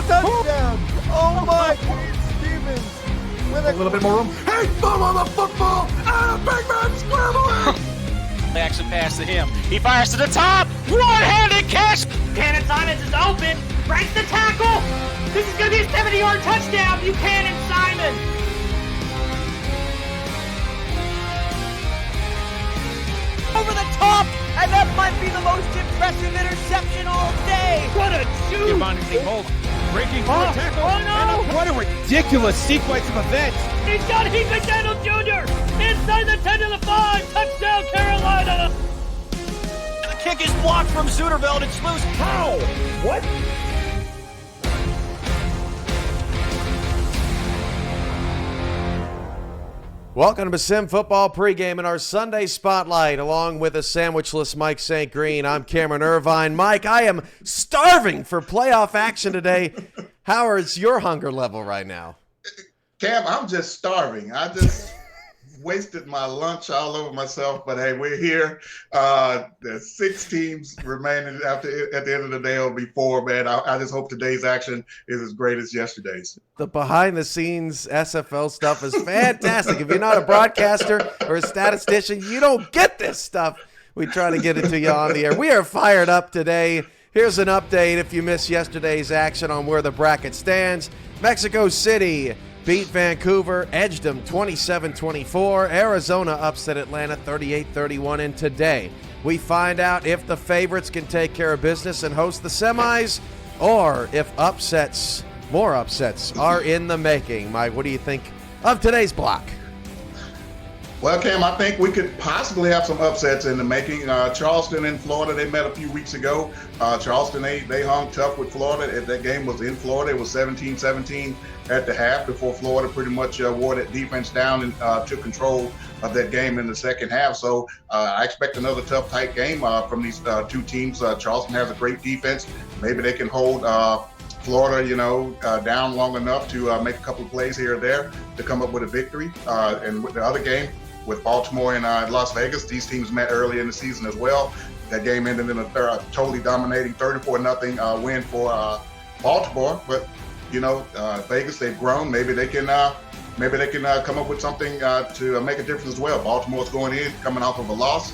touchdown. Oh my, Kate Stevens. With A little bit more room. Hey, thumb on the football, and a big man squirreling. Action pass to him. He fires to the top. One-handed catch. Buchanan Simons is open. Breaks the tackle. This is going to be a 70-yard touchdown. Buchanan Simon. Over the top. And that might be the most impressive interception all day. What a shoot. Breaking through a tackle. Oh, no. What a ridiculous sequence of events. He's got Heath McDaniel Jr. inside the 10 to the 5. Touchdown, Carolina. The kick is blocked from Zuderveld. It's loose. How? What? Welcome to Sim Football Pregame in our Sunday Spotlight, along with a sandwichless Mike St. Green. I'm Cameron Irvine. Mike, I am starving for playoff action today. How is your hunger level right now? Cam, I'm just starving. I just wasted my lunch all over myself, but hey, we're here. There's 6 teams remaining at the end of the day. It'll be 4, man. I just hope today's action is as great as yesterday's. The behind-the-scenes SFL stuff is fantastic. If you're not a broadcaster or a statistician, you don't get this stuff. We try to get it to you on the air. We are fired up today. Here's an update if you missed yesterday's action on where the bracket stands. Mexico City beat Vancouver, edged them 27-24. Arizona upset Atlanta 38-31. And today, we find out if the favorites can take care of business and host the semis, or if more upsets are in the making. Mike, what do you think of today's block? Well, Cam, I think we could possibly have some upsets in the making. Charleston and Florida, they met a few weeks ago. Charleston, they hung tough with Florida. That game was in Florida. It was 17-17 at the half before Florida pretty much wore that defense down and took control of that game in the second half. So I expect another tough, tight game from these 2 teams. Charleston has a great defense. Maybe they can hold Florida, down long enough to make a couple of plays here or there to come up with a victory. And with the other game, with Baltimore and Las Vegas, these teams met early in the season as well. That game ended in a totally dominating 34-0 win for Baltimore. But Vegas, they've grown. Maybe they can come up with something to make a difference as well. Baltimore's going in, coming off of a loss.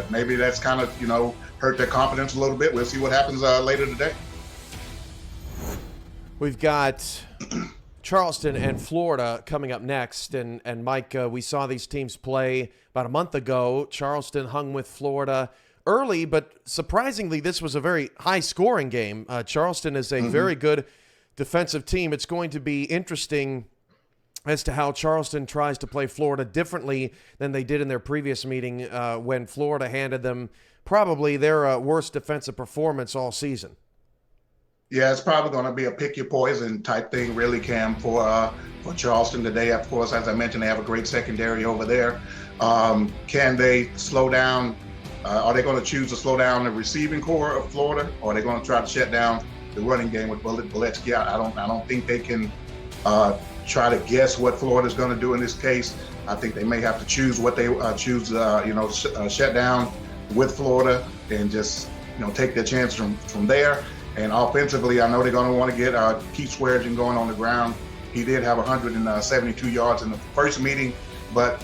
Maybe that's kind of hurt their confidence a little bit. We'll see what happens later today. We've got Charleston and Florida coming up next. And Mike, we saw these teams play about a month ago. Charleston hung with Florida early, but surprisingly, this was a very high-scoring game. Charleston is a very good defensive team. It's going to be interesting as to how Charleston tries to play Florida differently than they did in their previous meeting when Florida handed them probably their worst defensive performance all season. Yeah, it's probably going to be a pick your poison type thing, really, Cam, for Charleston today. Of course, as I mentioned, they have a great secondary over there. Can they slow down? Are they going to choose to slow down the receiving core of Florida, or are they going to try to shut down the running game with Boletsky? I don't think they can try to guess what Florida's going to do in this case. I think they may have to choose what they shut down with Florida and just take their chance from there. And offensively, I know they're going to want to get Keith Swearinger going on the ground. He did have 172 yards in the first meeting, but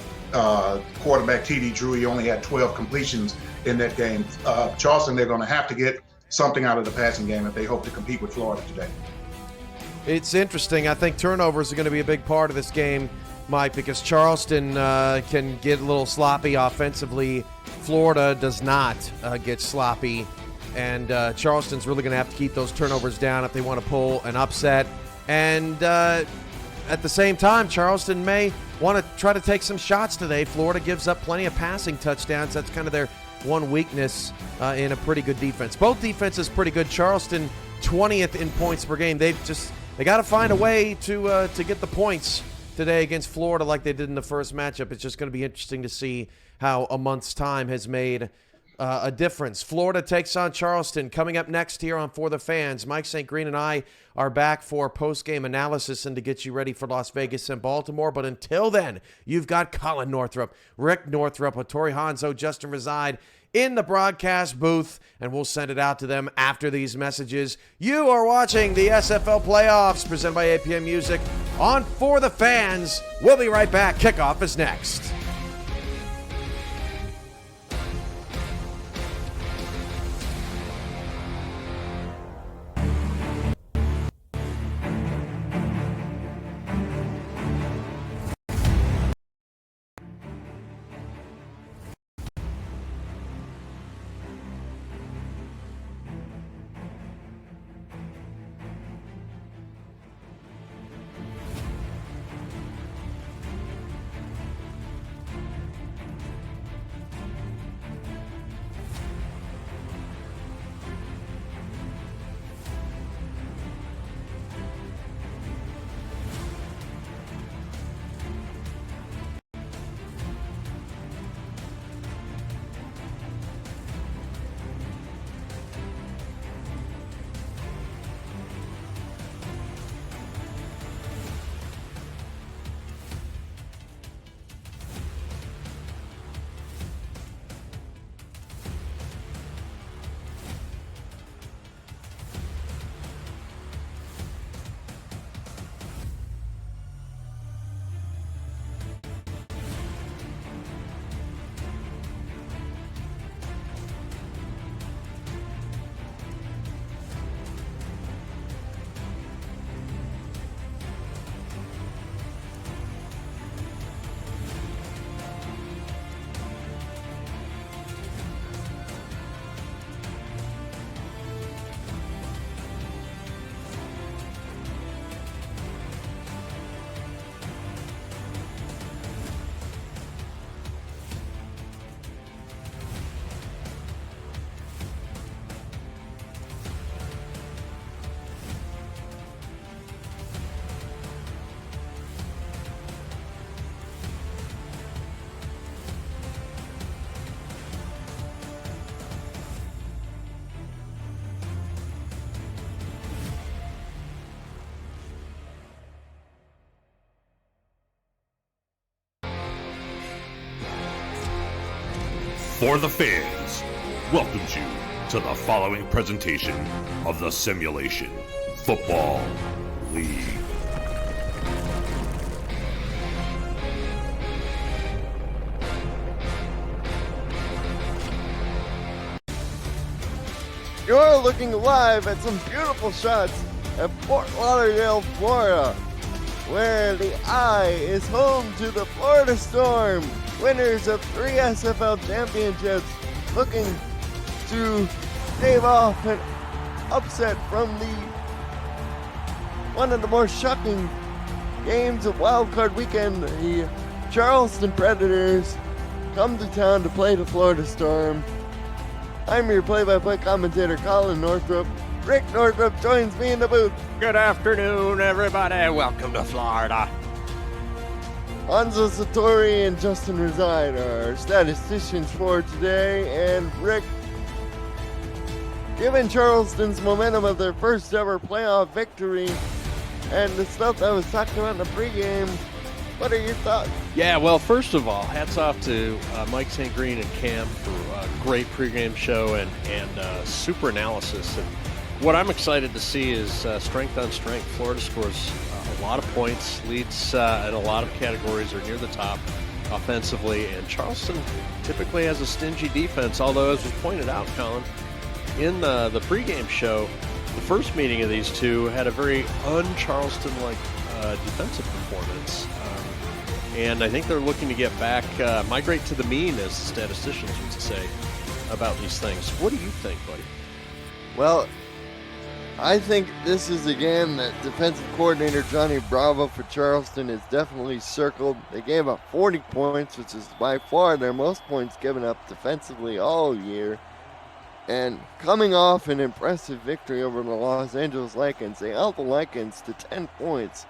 quarterback T.D. Drew, he only had 12 completions in that game. Charleston, they're going to have to get something out of the passing game if they hope to compete with Florida today. It's interesting. I think turnovers are going to be a big part of this game, Mike, because Charleston can get a little sloppy offensively. Florida does not get sloppy. And Charleston's really going to have to keep those turnovers down if they want to pull an upset. And at the same time, Charleston may want to try to take some shots today. Florida gives up plenty of passing touchdowns. That's kind of their one weakness in a pretty good defense. Both defenses pretty good. Charleston 20th in points per game. They got to find a way to get the points today against Florida like they did in the first matchup. It's just going to be interesting to see how a month's time has made a difference. Florida takes on Charleston coming up next here on For the Fans. Mike St. Green and I are back for post-game analysis and to get you ready for Las Vegas and Baltimore. But until then, you've got Colin Northrup, Rick Northrup, Hattori Hanzo, Justin Reside in the broadcast booth, and we'll send it out to them after these messages. You are watching the SFL playoffs presented by APM Music on For the Fans. We'll be right back. Kickoff is next. For the fans, welcomes you to the following presentation of the Simulation Football League. You're looking live at some beautiful shots at Fort Lauderdale, Florida, where the Eye is home to the Florida Storm, winners of 3 SFL championships, looking to stave off an upset from one of the more shocking games of wildcard weekend. The Charleston Predators come to town to play the Florida Storm. I'm your play-by-play commentator, Colin Northrup. Rick Northrup joins me in the booth. Good afternoon, everybody. Welcome to Florida. Hanzo Satori and Justin Reside are our statisticians for today. And Rick, given Charleston's momentum of their first ever playoff victory and the stuff that was talked about in the pregame, what are your thoughts? Yeah, well, first of all, hats off to Mike St. Green and Cam for a great pregame show and super analysis. And what I'm excited to see is strength on strength. Florida scores a lot of points, leads in a lot of categories, are near the top offensively, and Charleston typically has a stingy defense, although, as was pointed out, Colin, in the pregame show, the first meeting of these two had a very un-Charleston-like defensive performance. And I think they're looking to get back, migrate to the mean, as the statisticians would say, about these things. What do you think, buddy? Well, I think this is a game that defensive coordinator Johnny Bravo for Charleston has definitely circled. They gave up 40 points, which is by far their most points given up defensively all year. And coming off an impressive victory over the Los Angeles Lycans, they held the Lycans to 10 points.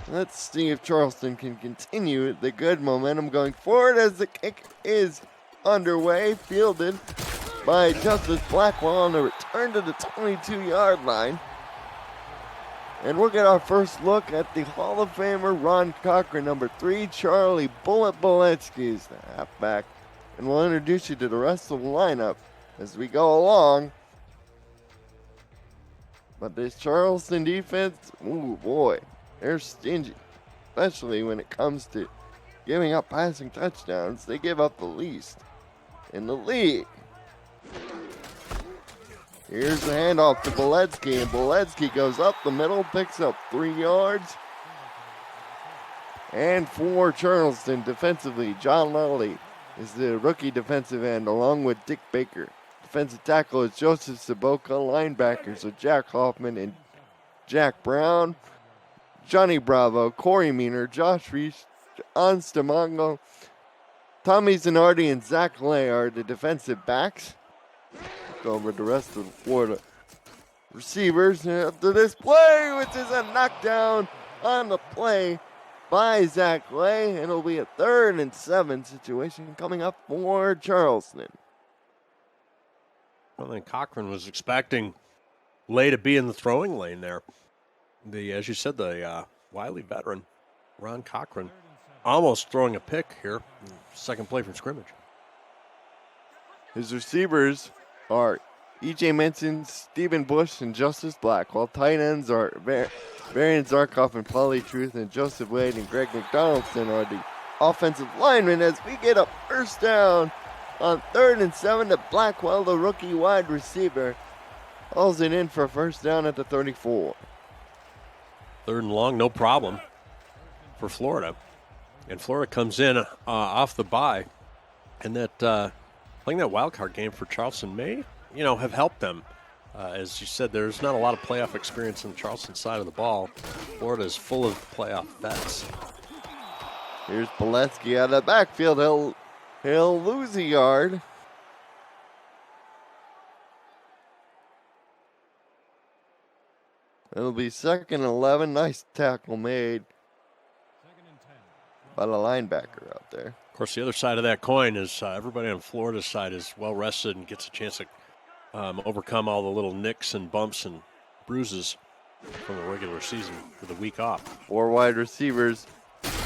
Let's see if Charleston can continue the good momentum going forward as the kick is underway, fielded by Justice Blackwell on the return to the 22-yard line. And we'll get our first look at the Hall of Famer Ron Cochran, number 3, Charlie Bullet Boletsky is the halfback. and we'll introduce you to the rest of the lineup as we go along. But this Charleston defense, ooh boy, they're stingy, especially when it comes to giving up passing touchdowns. They give up the least in the league. Here's the handoff to Boletsky, and Boletsky goes up the middle, picks up 3 yards. And for Charleston defensively, John Lally is the rookie defensive end, along with Dick Baker. Defensive tackle is Joseph Saboka. Linebackers are Jack Hoffman and Jack Brown. Johnny Bravo, Corey Meaner, Josh Reese, John Stamongo, Tommy Zanardi, and Zach Lay are the defensive backs. Go over the rest of the Florida receivers after this play, which is a knockdown on the play by Zach Lay. It'll be a 3rd and 7 situation coming up for Charleston. Well, then Cochran was expecting Lay to be in the throwing lane there. As you said, the wily veteran, Ron Cochran, almost throwing a pick here. Second play from scrimmage. His receivers are E.J. Menson, Stephen Bush, and Justice Black, while tight ends are Varian Zarkov and Paulie Truth, and Joseph Wade and Greg McDonaldson are the offensive linemen as we get a first down on 3rd and 7 to Blackwell, the rookie wide receiver. Hauls it in for a first down at the 34. 3rd and long, no problem for Florida. And Florida comes in off the bye, and that playing that wild card game for Charleston may, have helped them. As you said, there's not a lot of playoff experience on the Charleston side of the ball. Florida is full of playoff vets. Here's Boletsky out of the backfield. He'll lose a yard. It'll be 2nd and 11. Nice tackle made by the linebacker out there. Of course, the other side of that coin is everybody on Florida's side is well rested and gets a chance to overcome all the little nicks and bumps and bruises from the regular season for the week off. 4 wide receivers.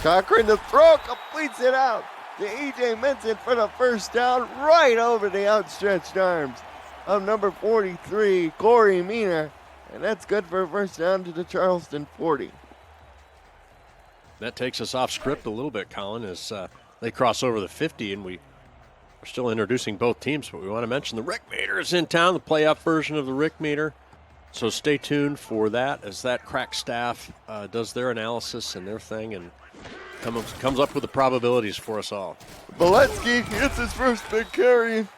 Cochran to throw, completes it out to E.J. Menson for the first down, right over the outstretched arms of number 43, Corey Meaner. And that's good for a first down to the Charleston 40. That takes us off script a little bit, Colin, as they cross over the 50, and we're still introducing both teams, but we want to mention the Rick Meter is in town, the playoff version of the Rick Meter. So stay tuned for that as that crack staff does their analysis and their thing and comes up with the probabilities for us all. Boletsky gets his first big carry.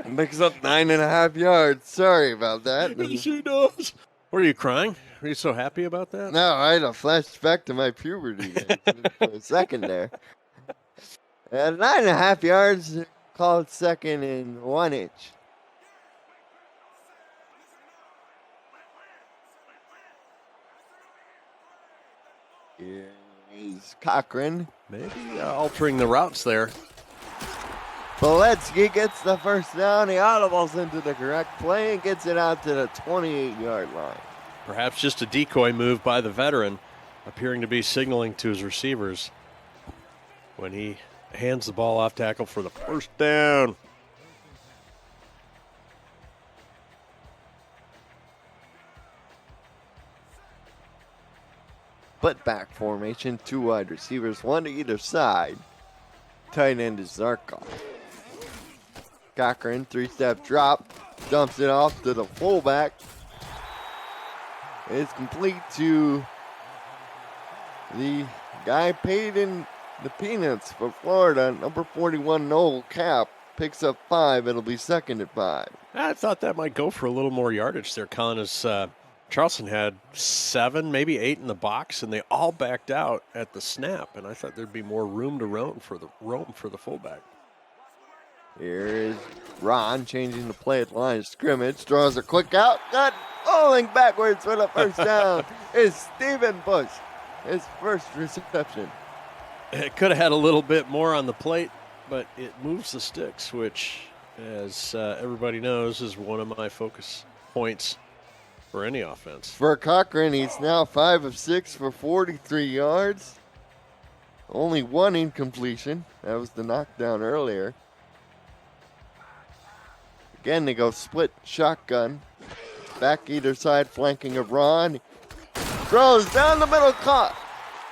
Makes up 9.5 yards. Sorry about that. Yes, he does. What, are you crying? Are you so happy about that? No, I had a flashback to my puberty for a second there. 9.5 yards, call it 2nd and 1 inch. Here is Cochran. Maybe altering the routes there. Boletsky gets the first down. He audibles into the correct play and gets it out to the 28-yard line. Perhaps just a decoy move by the veteran, appearing to be signaling to his receivers when he hands the ball off tackle for the first down. Put-back formation, 2 wide receivers, 1 to either side. Tight end is Zarkov. Cochran, 3-step drop, dumps it off to the fullback. It's complete to the guy paid in the peanuts for Florida, number 41, Noel Cap, picks up 5. It'll be 2nd and 5. I thought that might go for a little more yardage there, Colin, as Charleston had 7, maybe 8 in the box, and they all backed out at the snap, and I thought there'd be more room to roam for the fullback. Here is Ron changing the play at the line of scrimmage. Draws a quick out. Got falling backwards for the first down is Stephen Bush. His first reception. It could have had a little bit more on the plate, but it moves the sticks, which, as everybody knows, is one of my focus points for any offense. For Cochran, he's now 5 of 6 for 43 yards. Only one incompletion. That was the knockdown earlier. Again, they go split shotgun. Back either side, flanking of Ron. Throws down the middle, caught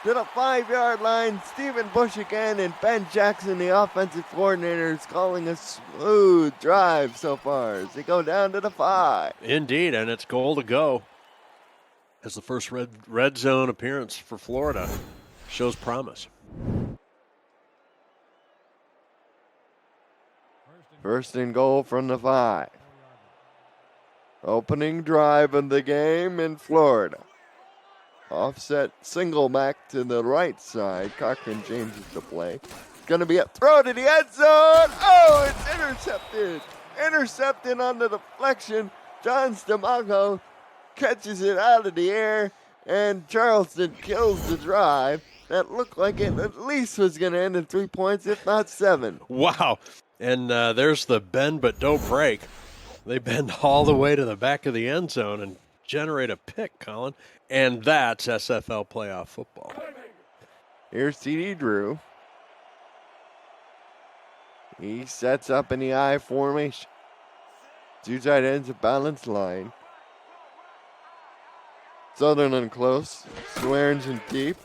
to the 5-yard line. Stephen Bush again, and Ben Jackson, the offensive coordinator, is calling a smooth drive so far as they go down to the 5. Indeed, and it's goal to go. As the first red zone appearance for Florida shows promise. First and goal from the 5. Opening drive of the game in Florida. Offset single back to the right side. Cochran changes the play. It's going to be a throw to the end zone. Oh, it's intercepted. Intercepted on the deflection. John Stamago catches it out of the air, and Charleston kills the drive. That looked like it at least was going to end in 3 points, if not 7. Wow. And there's the bend but don't break. They bend all the way to the back of the end zone and generate a pick, Colin. And that's SFL playoff football. Here's TD Drew. He sets up in the I formation. 2 tight ends, a balanced line. Sutherland close. Swearingen deep.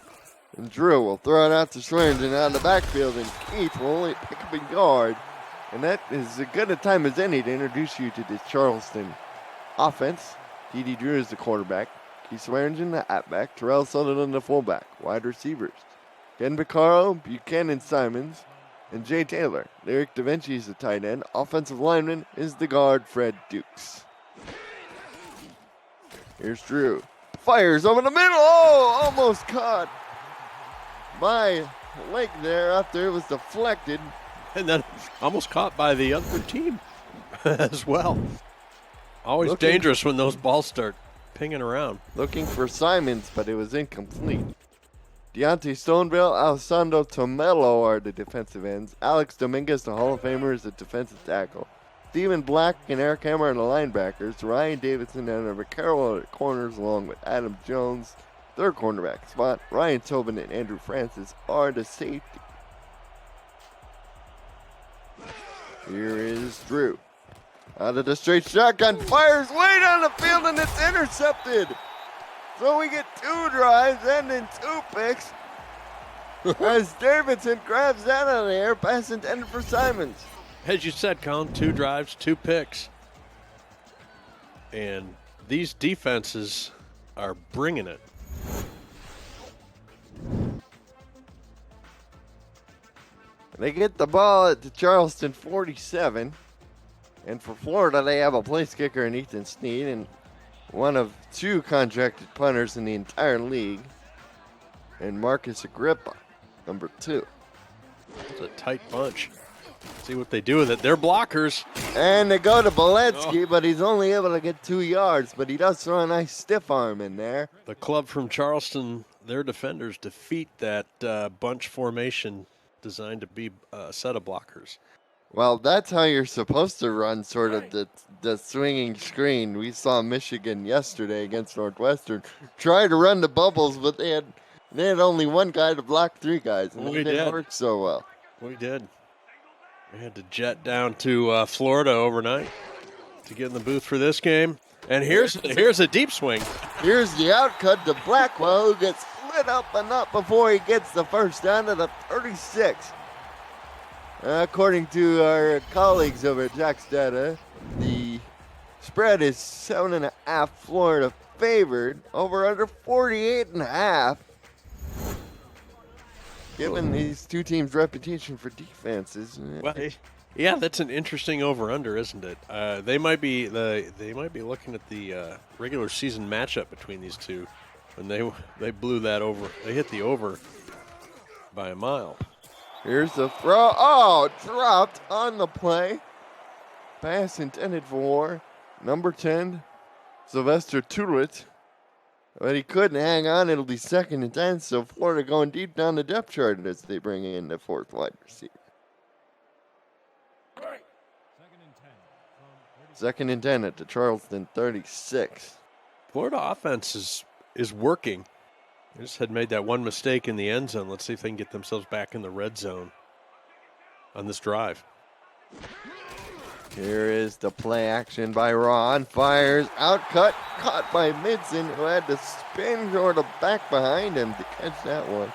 And Drew will throw it out to Swearingen out of the backfield. And Keith will only pick up a yard. And that is as good a time as any to introduce you to this Charleston offense. TD Drew is the quarterback. Keith Swearingen, the halfback. Terrell Sutherland, the fullback. Wide receivers. Ken Beccaro, Buchanan Simons, and Jay Taylor. Lyric Da Vinci is the tight end. Offensive lineman is the guard, Fred Dukes. Here's Drew. Fires over the middle. Oh, almost caught by leg there after it was deflected. And then almost caught by the other team as well. Always dangerous when those balls start pinging around. Looking for Simons, but it was incomplete. Deontay Stoneville, Alessandro Tomello are the defensive ends. Alex Dominguez, the Hall of Famer, is the defensive tackle. Stephen Black and Eric Hammer are the linebackers. Ryan Davidson and Eric Carroll are the corners, along with Adam Jones, their cornerback spot. Ryan Tobin and Andrew Francis are the safety. Here is Drew. Out of the straight shotgun, fires way down the field, and it's intercepted. So we get 2 drives and then 2 picks. As Davidson grabs that out of the air, pass intended for Simons. As you said, Colin, 2 drives, 2 picks. And these defenses are bringing it. They get the ball at the Charleston 47. And for Florida, they have a place kicker in Ethan Sneed and one of 2 contracted punters in the entire league. And Marcus Agrippa, number 2. It's a tight bunch. See what they do with it. They're blockers. And they go to Boletsky, but he's only able to get 2 yards. But he does throw a nice stiff arm in there. The club from Charleston, their defenders defeat that bunch formation designed to be a set of blockers. Well, that's how you're supposed to run sort of the swinging screen. We saw Michigan yesterday against Northwestern try to run the bubbles, but they had only one guy to block 3 guys, and it didn't work so well. We did. We had to jet down to Florida overnight to get in the booth for this game. And here's a deep swing. Here's the outcut to Blackwell, who gets lit up, but not before he gets the first down to the 36. According to our colleagues over at Jack's Data, the spread is 7.5 Florida favored, over under 48.5. Given these 2 teams' reputation for defenses. Well, yeah, that's an interesting over/under, isn't it? They might be looking at the regular season matchup between these 2, and they blew that over. They hit the over by a mile. Here's the throw. Oh, dropped on the play. Pass intended for number 10, Sylvester Tulit. But he couldn't hang on. It'll be 2nd and 10, so Florida going deep down the depth chart as they bring in the 4th wide receiver. 2nd and 10 at the Charleston 36. Florida offense is working. They just had made that one mistake in the end zone. Let's see if they can get themselves back in the red zone on this drive. Here is the play action by Ron. Fires, out cut, caught by Midson, who had to spin sort of back behind him to catch that one.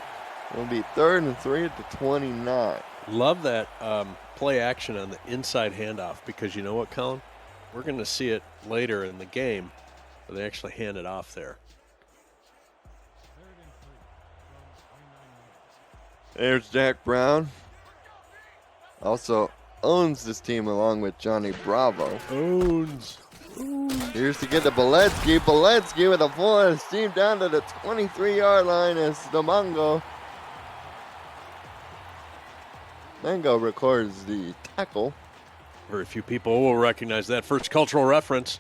It'll be 3rd and 3 at the 29. Love that play action on the inside handoff because you know what, Colin? We're going to see it later in the game where they actually hand it off there. There's Jack Brown. Also owns this team along with Johnny Bravo. Owns. Here's to get to Boletsky. Boletsky with a full head of steam down to the 23-yard line as Mango records the tackle. Very few people will recognize that. First cultural reference.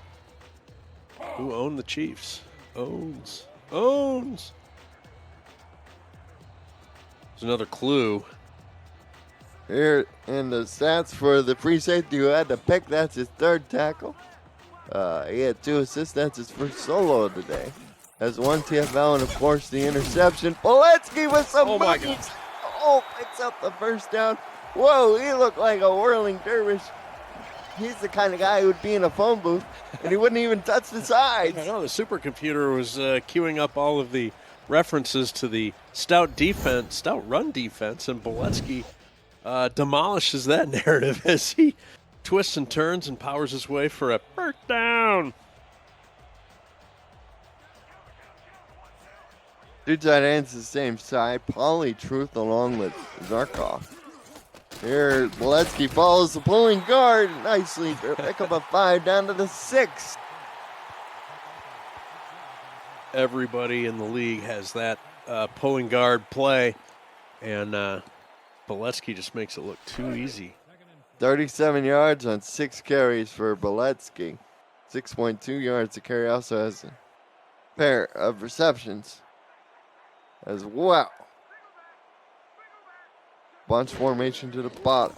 Who owned the Chiefs? Owns. There's another clue. Here in the stats for the free safety who had to pick, that's his 3rd tackle. He had 2 assists, that's his first solo of the day. Has 1 TFL and of course the interception. Boletsky with some money. Picks up the first down. Whoa, he looked like a whirling dervish. He's the kind of guy who would be in a phone booth and he wouldn't even touch the sides. I know the supercomputer was queuing up all of the references to the stout run defense, and Boletsky demolishes that narrative as he twists and turns and powers his way for a first down. 2 tight ends the same side. Pauly Truth along with Zarkov. Here, Boletsky follows the pulling guard nicely. Pick up a 5 down to the 6. Everybody in the league has that pulling guard play, and Boletsky just makes it look too easy. 37 yards on 6 carries for Boletsky. 6.2 yards to carry. Also has a pair of receptions as well. Bunch formation to the bottom.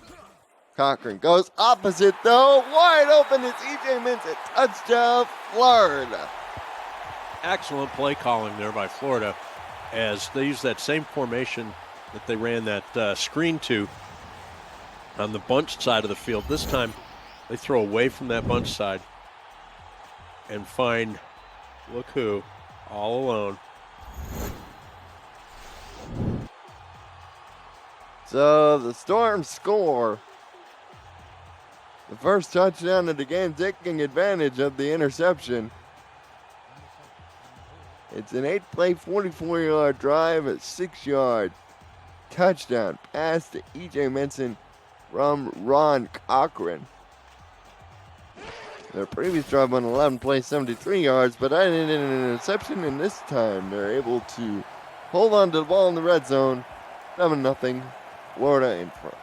Cochran goes opposite though. Wide open is E.J. Minson. Touchdown, Florida. Excellent play calling there by Florida as they use that same formation that they ran that screen to on the bunch side of the field. This time they throw away from that bunch side and find, look who, all alone. So the Storm score. The first touchdown of the game, taking advantage of the interception. It's an 8-play, 44-yard drive, a 6-yard touchdown pass to E.J. Minson from Ron Cochran. Their previous drive on 11-play, 73 yards, but added in an interception, and this time they're able to hold on to the ball in the red zone. 7-0, Florida in front.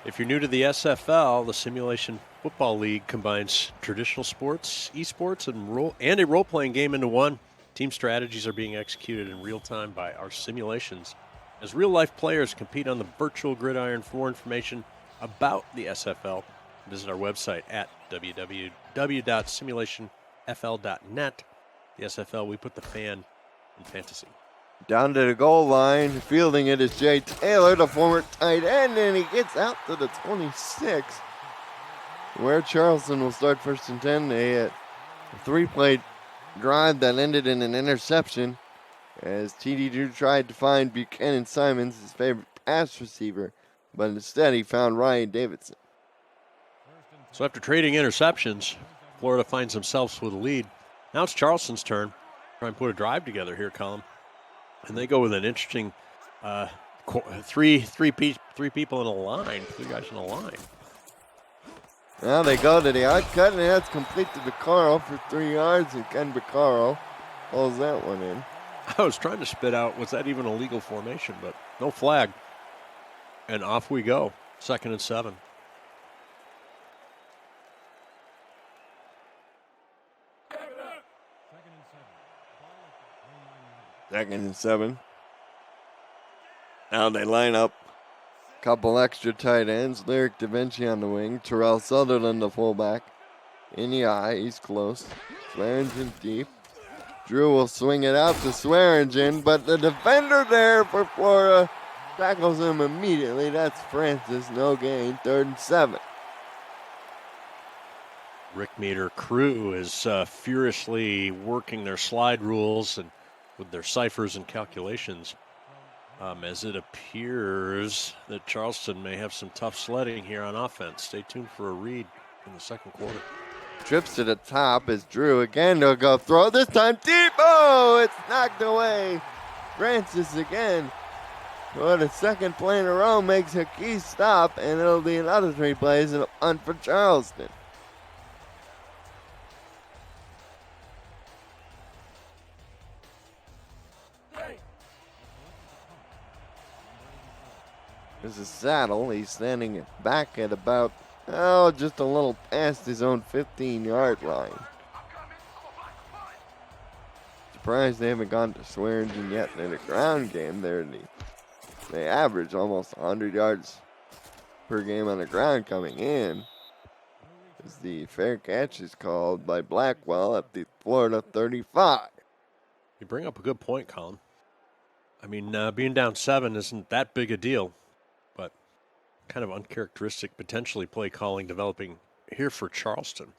If you're new to the SFL, the Simulation Football League combines traditional sports, esports, and a role-playing game into one. Team strategies are being executed in real time by our simulations as real-life players compete on the virtual gridiron. For more information about the SFL, visit our website at www.simulationfl.net. The SFL, we put the fan in fantasy. Down to the goal line, fielding it is Jay Taylor, the former tight end, and he gets out to the 26, where Charleston will start 1st and 10. They had a 3-play drive that ended in an interception as TD Drew tried to find Buchanan Simons, his favorite pass receiver, but instead he found Ryan Davidson. So after trading interceptions, Florida finds themselves with a lead. Now it's Charleston's turn. Try and put a drive together here, Colin. And they go with an interesting three people in a line, 3 guys in a line. Now they go to the outcut, and that's complete to Vaccaro for 3 yards, and Ken Vaccaro pulls that one in. I was trying to spit out, was that even a legal formation, but no flag. And off we go, 2nd and 7. Second and 7. Now they line up. Couple extra tight ends. Lyric Da Vinci on the wing. Terrell Sutherland, the fullback. In the eye, he's close. Clarendon deep. Drew will swing it out to Swearingen, but the defender there for Florida tackles him immediately. That's Francis, no gain, 3rd and 7. Rick Meter crew is furiously working their slide rules and with their ciphers and calculations, as it appears that Charleston may have some tough sledding here on offense. Stay tuned for a read in the second quarter. Trips to the top as Drew again to go throw. This time deep. Oh, it's knocked away. Francis again. Well, the second play in a row makes a key stop, and it'll be another 3 plays and a punt for Charleston. This is Saddle. He's standing back at about, just a little past his own 15-yard line. Surprised they haven't gone to Swearingen yet in the ground game. They average almost 100 yards per game on the ground coming in. As the fair catch is called by Blackwell at the Florida 35. You bring up a good point, Colin. I mean, being down 7 isn't that big a deal, but kind of uncharacteristic potentially play calling developing here for Charleston.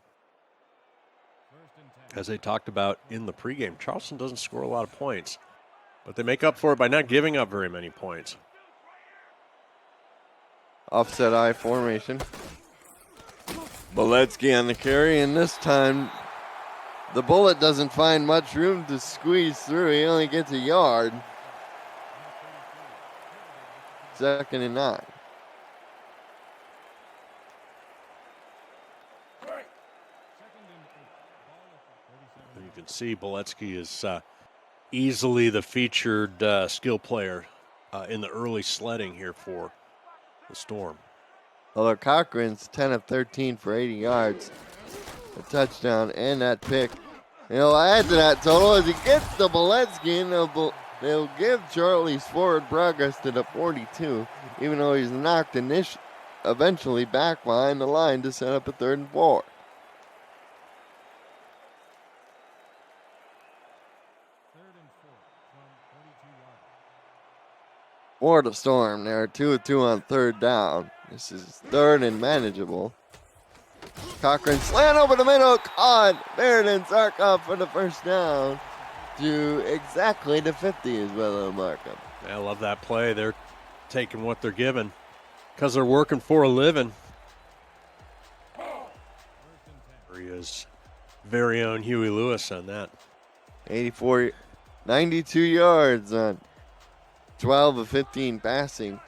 As they talked about in the pregame, Charleston doesn't score a lot of points, but they make up for it by not giving up very many points. Offset I formation. Boletsky on the carry, and this time the bullet doesn't find much room to squeeze through. He only gets a yard. 2nd and 9. You can see Boletsky is easily the featured skill player in the early sledding here for the Storm. Although Cochran's 10 of 13 for 80 yards, a touchdown and that pick. He'll add to that total as he gets to Boletsky, and they'll give Charlie's forward progress to the 42, even though he's knocked eventually back behind the line to set up a 3rd and 4. Florida Storm, they're 2 of 2 on 3rd down. This is 3rd and manageable. Cochran slant over the middle, caught. Meriden Zarkov for the 1st down to exactly the 50 is where they'll mark him. I love that play. They're taking what they're given because they're working for a living. There he is, very own Huey Lewis on that. 92 yards on 12 of 15 passing.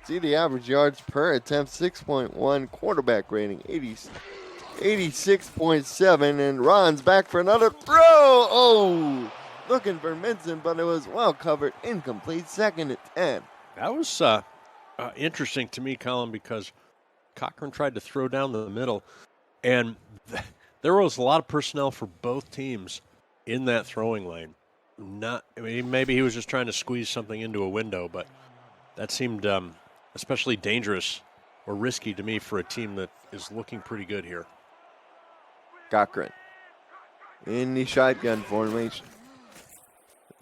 See the average yards per attempt, 6.1. Quarterback rating, 86.7. And Ron's back for another throw. Oh, looking for Minson, but it was well covered. Incomplete, 2nd and 10. That was interesting to me, Colin, because Cochran tried to throw down the middle, and there was a lot of personnel for both teams in that throwing lane. Maybe he was just trying to squeeze something into a window, but that seemed especially dangerous or risky to me for a team that is looking pretty good here. Cochran in the shotgun formation.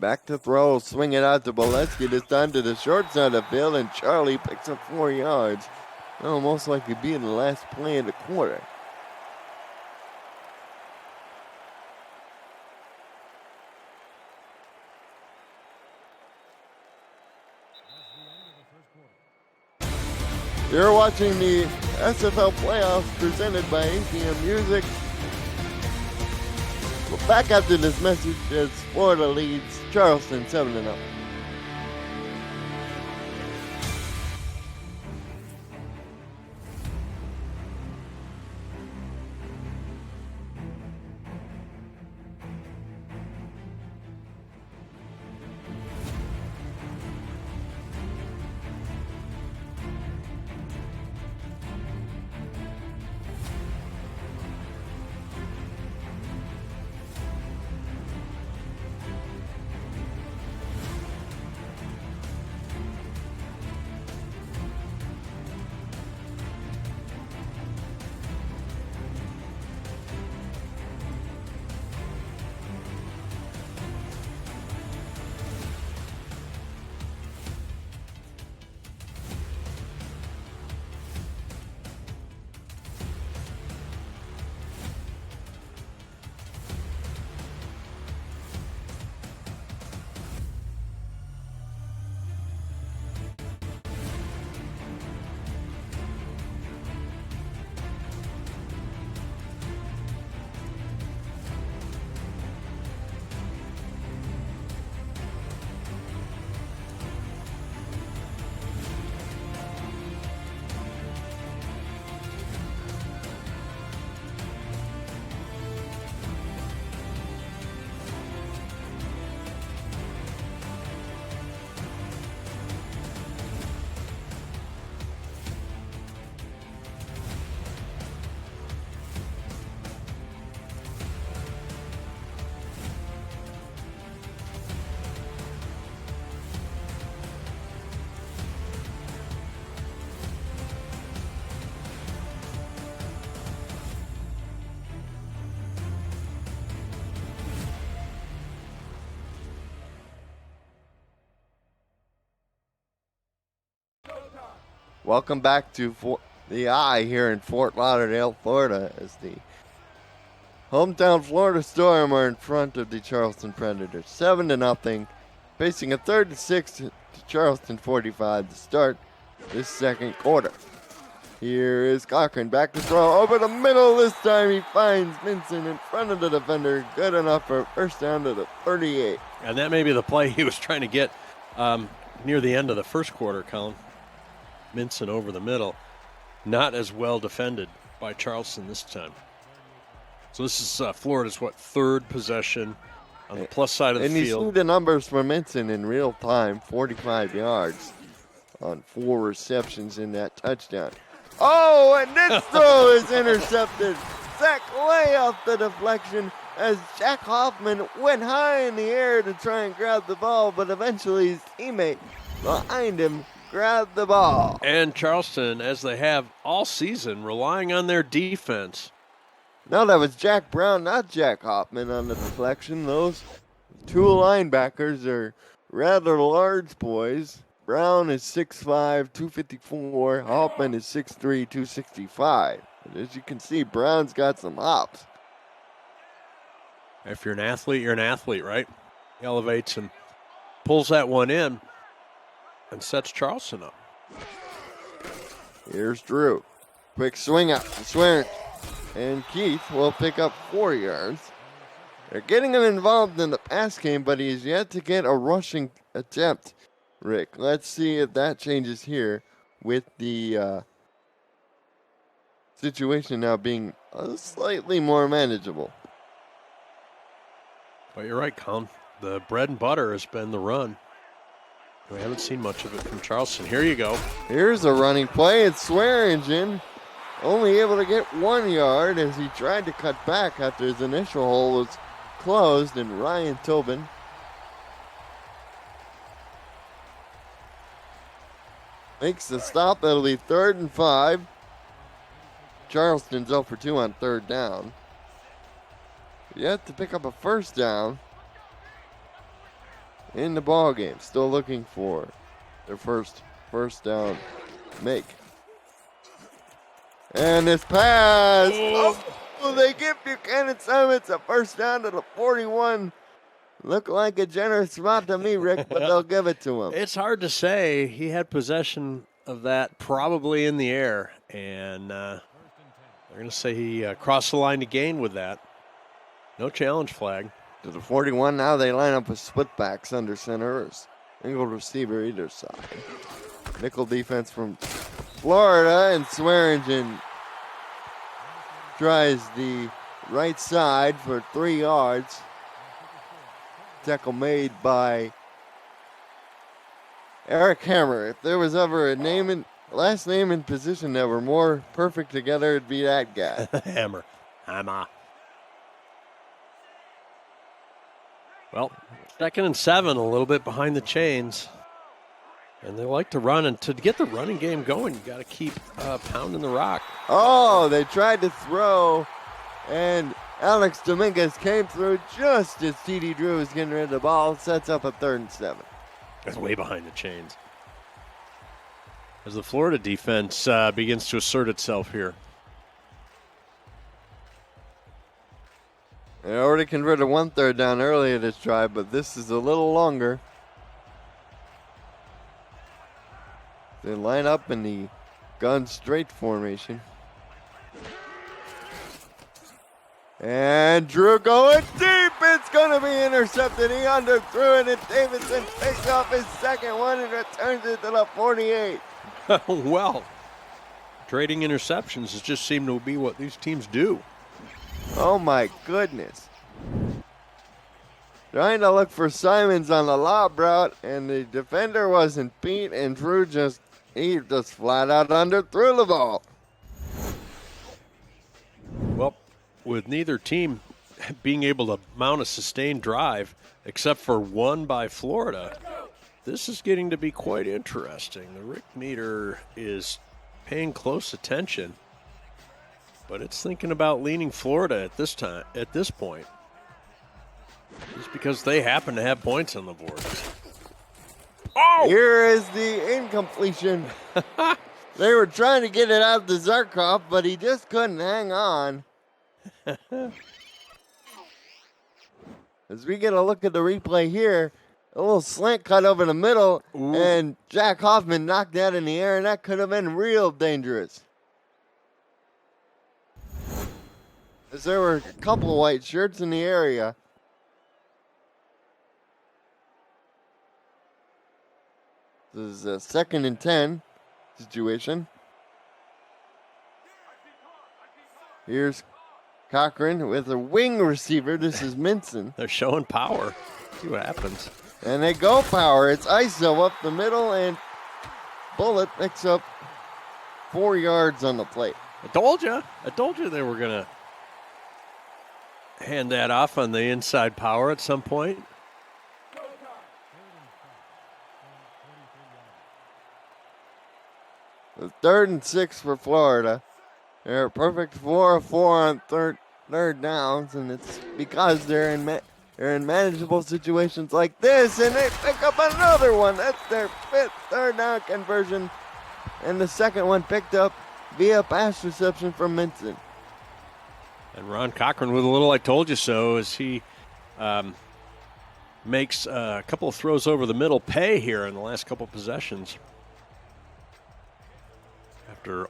Back to throw, swing it out to Boletsky, this time to the short side of the field, and Charlie picks up 4 yards. Almost like he'd be in the last play of the quarter. You're watching the SFL playoffs presented by ATM Music. We're back after this message as Florida leads Charleston 7-0. Welcome back to the I here in Fort Lauderdale, Florida, as the hometown Florida Storm are in front of the Charleston Predators, 7-0, facing a 3rd and 6 to Charleston 45 to start this second quarter. Here is Cochran back to throw over the middle. This time he finds Minson in front of the defender. Good enough for a first down to the 38. And that may be the play he was trying to get near the end of the first quarter, Colin. Minson over the middle. Not as well defended by Charleston this time. So this is Florida's, third possession on the plus side of the field. And you see the numbers for Minson in real time, 45 yards on 4 receptions in that touchdown. Oh, and this throw is intercepted. Zach way off the deflection as Jack Hoffman went high in the air to try and grab the ball, but eventually his teammate behind him grabbed the ball. And Charleston, as they have all season, relying on their defense. No, that was Jack Brown, not Jack Hoffman on the deflection. Those two linebackers are rather large boys. Brown is 6'5", 254. Hoffman is 6'3", 265. But as you can see, Brown's got some hops. If you're an athlete, you're an athlete, right? He elevates and pulls that one in and sets Charleston up. Here's Drew. Quick swing out to Swearingen. And Keith will pick up 4 yards. They're getting him involved in the pass game, but he's yet to get a rushing attempt. Rick, let's see if that changes here with the situation now being slightly more manageable. But you're right, Colin. The bread and butter has been the run. We haven't seen much of it from Charleston. Here you go. Here's a running play. It's Swearingen, only able to get 1 yard as he tried to cut back after his initial hole was closed, and Ryan Tobin makes the stop. That'll be 3rd and 5. Charleston's 0 for 2 on 3rd down. Yet to pick up a first down in the ball game. Still looking for their first down make. And this pass. Oh, they give Buchanan Simons a first down to the 41. Look like a generous spot to me, Rick, but they'll give it to him. It's hard to say. He had possession of that probably in the air, and they're going to say he crossed the line to gain with that. No challenge flag. To the 41, now they line up with split backs under center, single receiver either side. Nickel defense from Florida, and Swearingen tries the right side for 3 yards. Tackle made by Eric Hammer. If there was ever a last name and position that were more perfect together, it'd be that guy. Hammer. Well, 2nd and 7, a little bit behind the chains. And they like to run, and to get the running game going, you got to keep pounding the rock. Oh, they tried to throw, and Alex Dominguez came through just as T.D. Drew was getting rid of the ball. Sets up a 3rd and 7. That's way behind the chains. As the Florida defense begins to assert itself here. They already converted 1 3rd down earlier this drive, but this is a little longer. They line up in the gun straight formation. And Drew going deep. It's going to be intercepted. He underthrew it, and Davidson picks off his second one and returns it to the 48. Well, trading interceptions has just seemed to be what these teams do. Oh, my goodness. Trying to look for Simons on the lob route, and the defender wasn't beat, and Drew just flat out underthrew the ball. Well, with neither team being able to mount a sustained drive, except for one by Florida, this is getting to be quite interesting. The Rick meter is paying close attention, but it's thinking about leaning Florida at this point. Just because they happen to have points on the board. Oh! Here is the incompletion. They were trying to get it out to Zarkov, but he just couldn't hang on. As we get a look at the replay here, a little slant cut over the middle, and Jack Hoffman knocked that in the air, and that could have been real dangerous. As there were a couple of white shirts in the area. This is a 2nd and 10 situation. Here's Cochran with a wing receiver. This is Minson. They're showing power. See what happens. And they go power. It's ISO up the middle, and Bullet picks up 4 yards on the plate. I told you they were going to hand that off on the inside power at some point. The 3rd and 6 for Florida. They're perfect 4 of 4 on third downs, and it's because they're in manageable situations like this, and they pick up another one. That's their 5th third down conversion, and the second one picked up via pass reception from Minson. And Ron Cochran with a little "I told you so" as he makes a couple of throws over the middle pay here in the last couple of possessions. After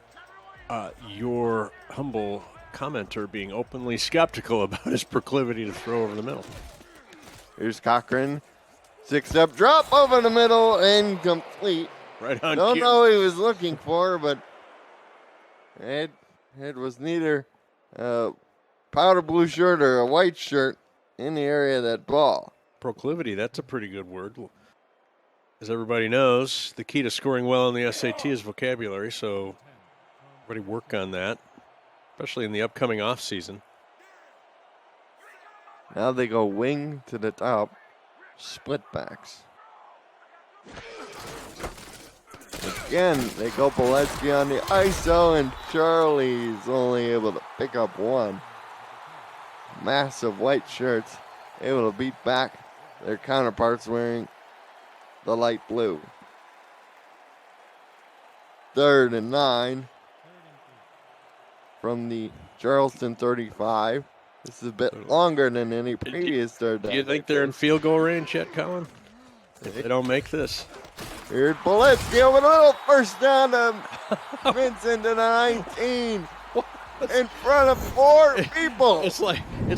your humble commenter being openly skeptical about his proclivity to throw over the middle. Here's Cochran. 6-step drop over the middle, incomplete. Right on Don't cue. know what he was looking for, but it was neither a powder blue shirt or a white shirt in the area of that ball. Proclivity, that's a pretty good word. As everybody knows, the key to scoring well on the SAT is vocabulary, so everybody work on that, especially in the upcoming off season. Now they go wing to the top, split backs. Again, they go Boletsky on the ISO, and Charlie's only able to pick up one. Massive white shirts, able to beat back their counterparts wearing the light blue. 3rd and 9 from the Charleston 35. This is a bit longer than any previous third down. Do you think they're in field goal range yet, Colin? If they don't make this. Here's Boletsky over the middle, first down to Vincent to the 19. In front of 4 people. It's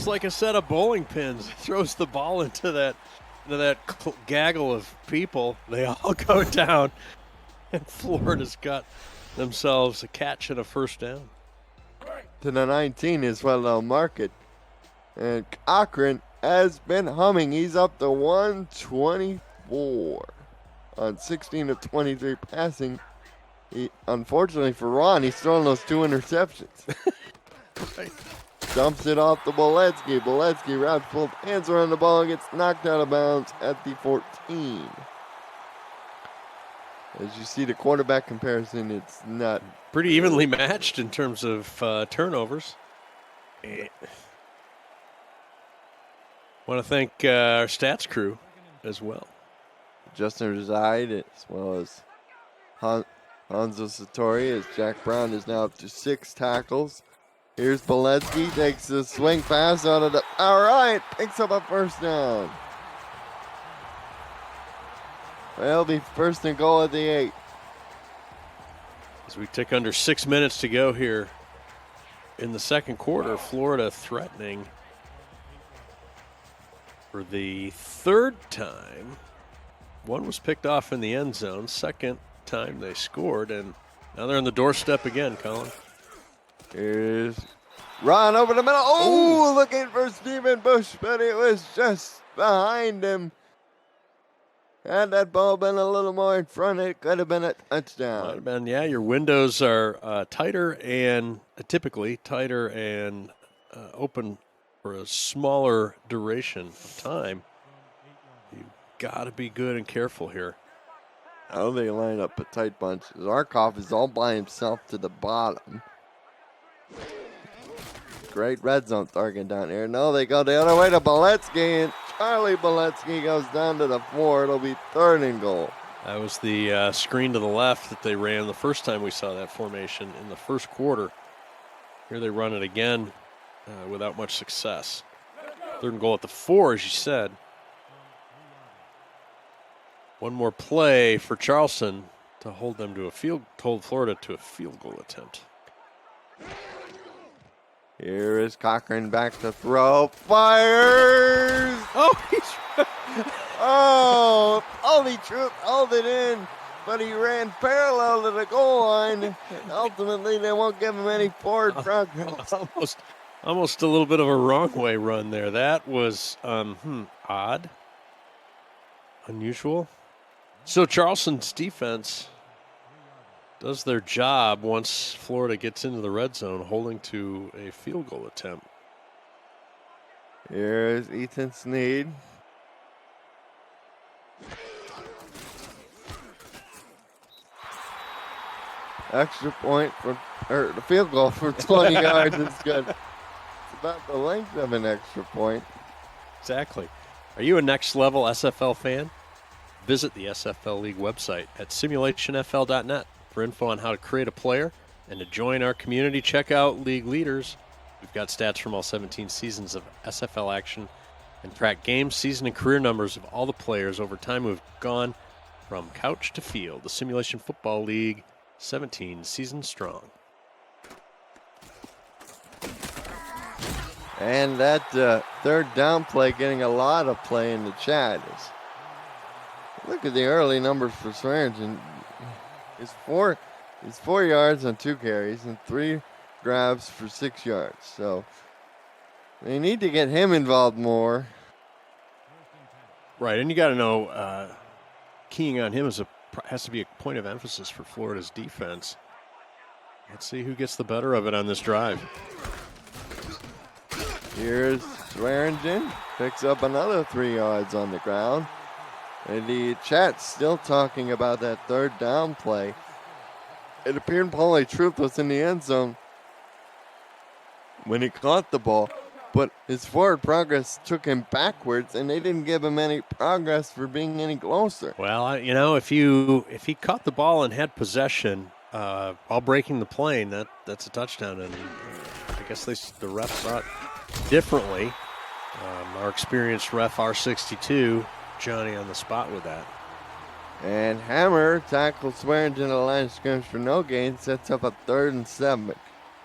like a set of bowling pins. He throws the ball into that gaggle of people. They all go down, and Florida's got themselves a catch and a first down. To the 19 is what they'll mark it. And Cochran has been humming. He's up to 124 on 16 of 23 passing. Unfortunately for Ron, he's throwing those 2 interceptions. Right. Dumps it off to Boletsky. Boletsky wraps both hands around the ball and gets knocked out of bounds at the 14. As you see the quarterback comparison, it's not Pretty evenly matched in terms of turnovers. Want to thank our stats crew as well. Justin Reside as well as Hanzo Satori, as Jack Brown is now up to 6 tackles. Here's Boletsky, takes a swing pass out of the power right, picks up a first down. It'll be 1st and goal at the 8. As we tick under 6 minutes to go here in the second quarter, Florida threatening for the 3rd time. One was picked off in the end zone. Second time they scored, and now they're on the doorstep again, Colin. Here's Ron over the middle. Oh, looking for Stephen Bush, but it was just behind him. Had that ball been a little more in front, it could have been a touchdown. Might have been, yeah. Your windows are tighter and typically tighter and open for a smaller duration of time. You've got to be good and careful here. How they line up a tight bunch. Zarkov is all by himself to the bottom. Great red zone target down here. No, they go the other way to Boletsky, and Charlie Boletsky goes down to the 4. It'll be 3rd and goal. That was the screen to the left that they ran the first time we saw that formation in the first quarter. Here they run it again without much success. 3rd and goal at the 4, as you said. One more play for Charleston to hold Florida to a field goal attempt. Here is Cochran back to throw. Fires! Oh, Holy Truth held it in, but he ran parallel to the goal line. And ultimately, they won't give him any forward progress. Almost a little bit of a wrong way run there. That was odd, unusual. So Charleston's defense does their job once Florida gets into the red zone, holding to a field goal attempt. Here's Ethan Sneed. Extra point or the field goal for 20 yards is good. It's about the length of an extra point. Exactly. Are you a next level SFL fan? Visit the SFL League website at simulationfl.net for info on how to create a player and to join our community. Check out League Leaders. We've got stats from all 17 seasons of SFL action and track game, season, and career numbers of all the players over time who've gone from couch to field. The Simulation Football League, 17 seasons strong. And that 3rd down play getting a lot of play in the chat. Look at the early numbers for Swearingen. He's 4 yards on 2 carries and 3 grabs for 6 yards. So they need to get him involved more. Right, and you got to know keying on him has to be a point of emphasis for Florida's defense. Let's see who gets the better of it on this drive. Here's Swearingen, picks up another 3 yards on the ground. And the chat's still talking about that 3rd down play. It appeared Paulie Truth was in the end zone when he caught the ball, but his forward progress took him backwards, and they didn't give him any progress for being any closer. Well, if he caught the ball and had possession while breaking the plane, that's a touchdown, and I guess the refs saw it differently. Our experienced ref R62, Johnny on the spot with that. And Hammer tackles Swearingen at the line of scrimmage for no gain, sets up a 3rd and 7.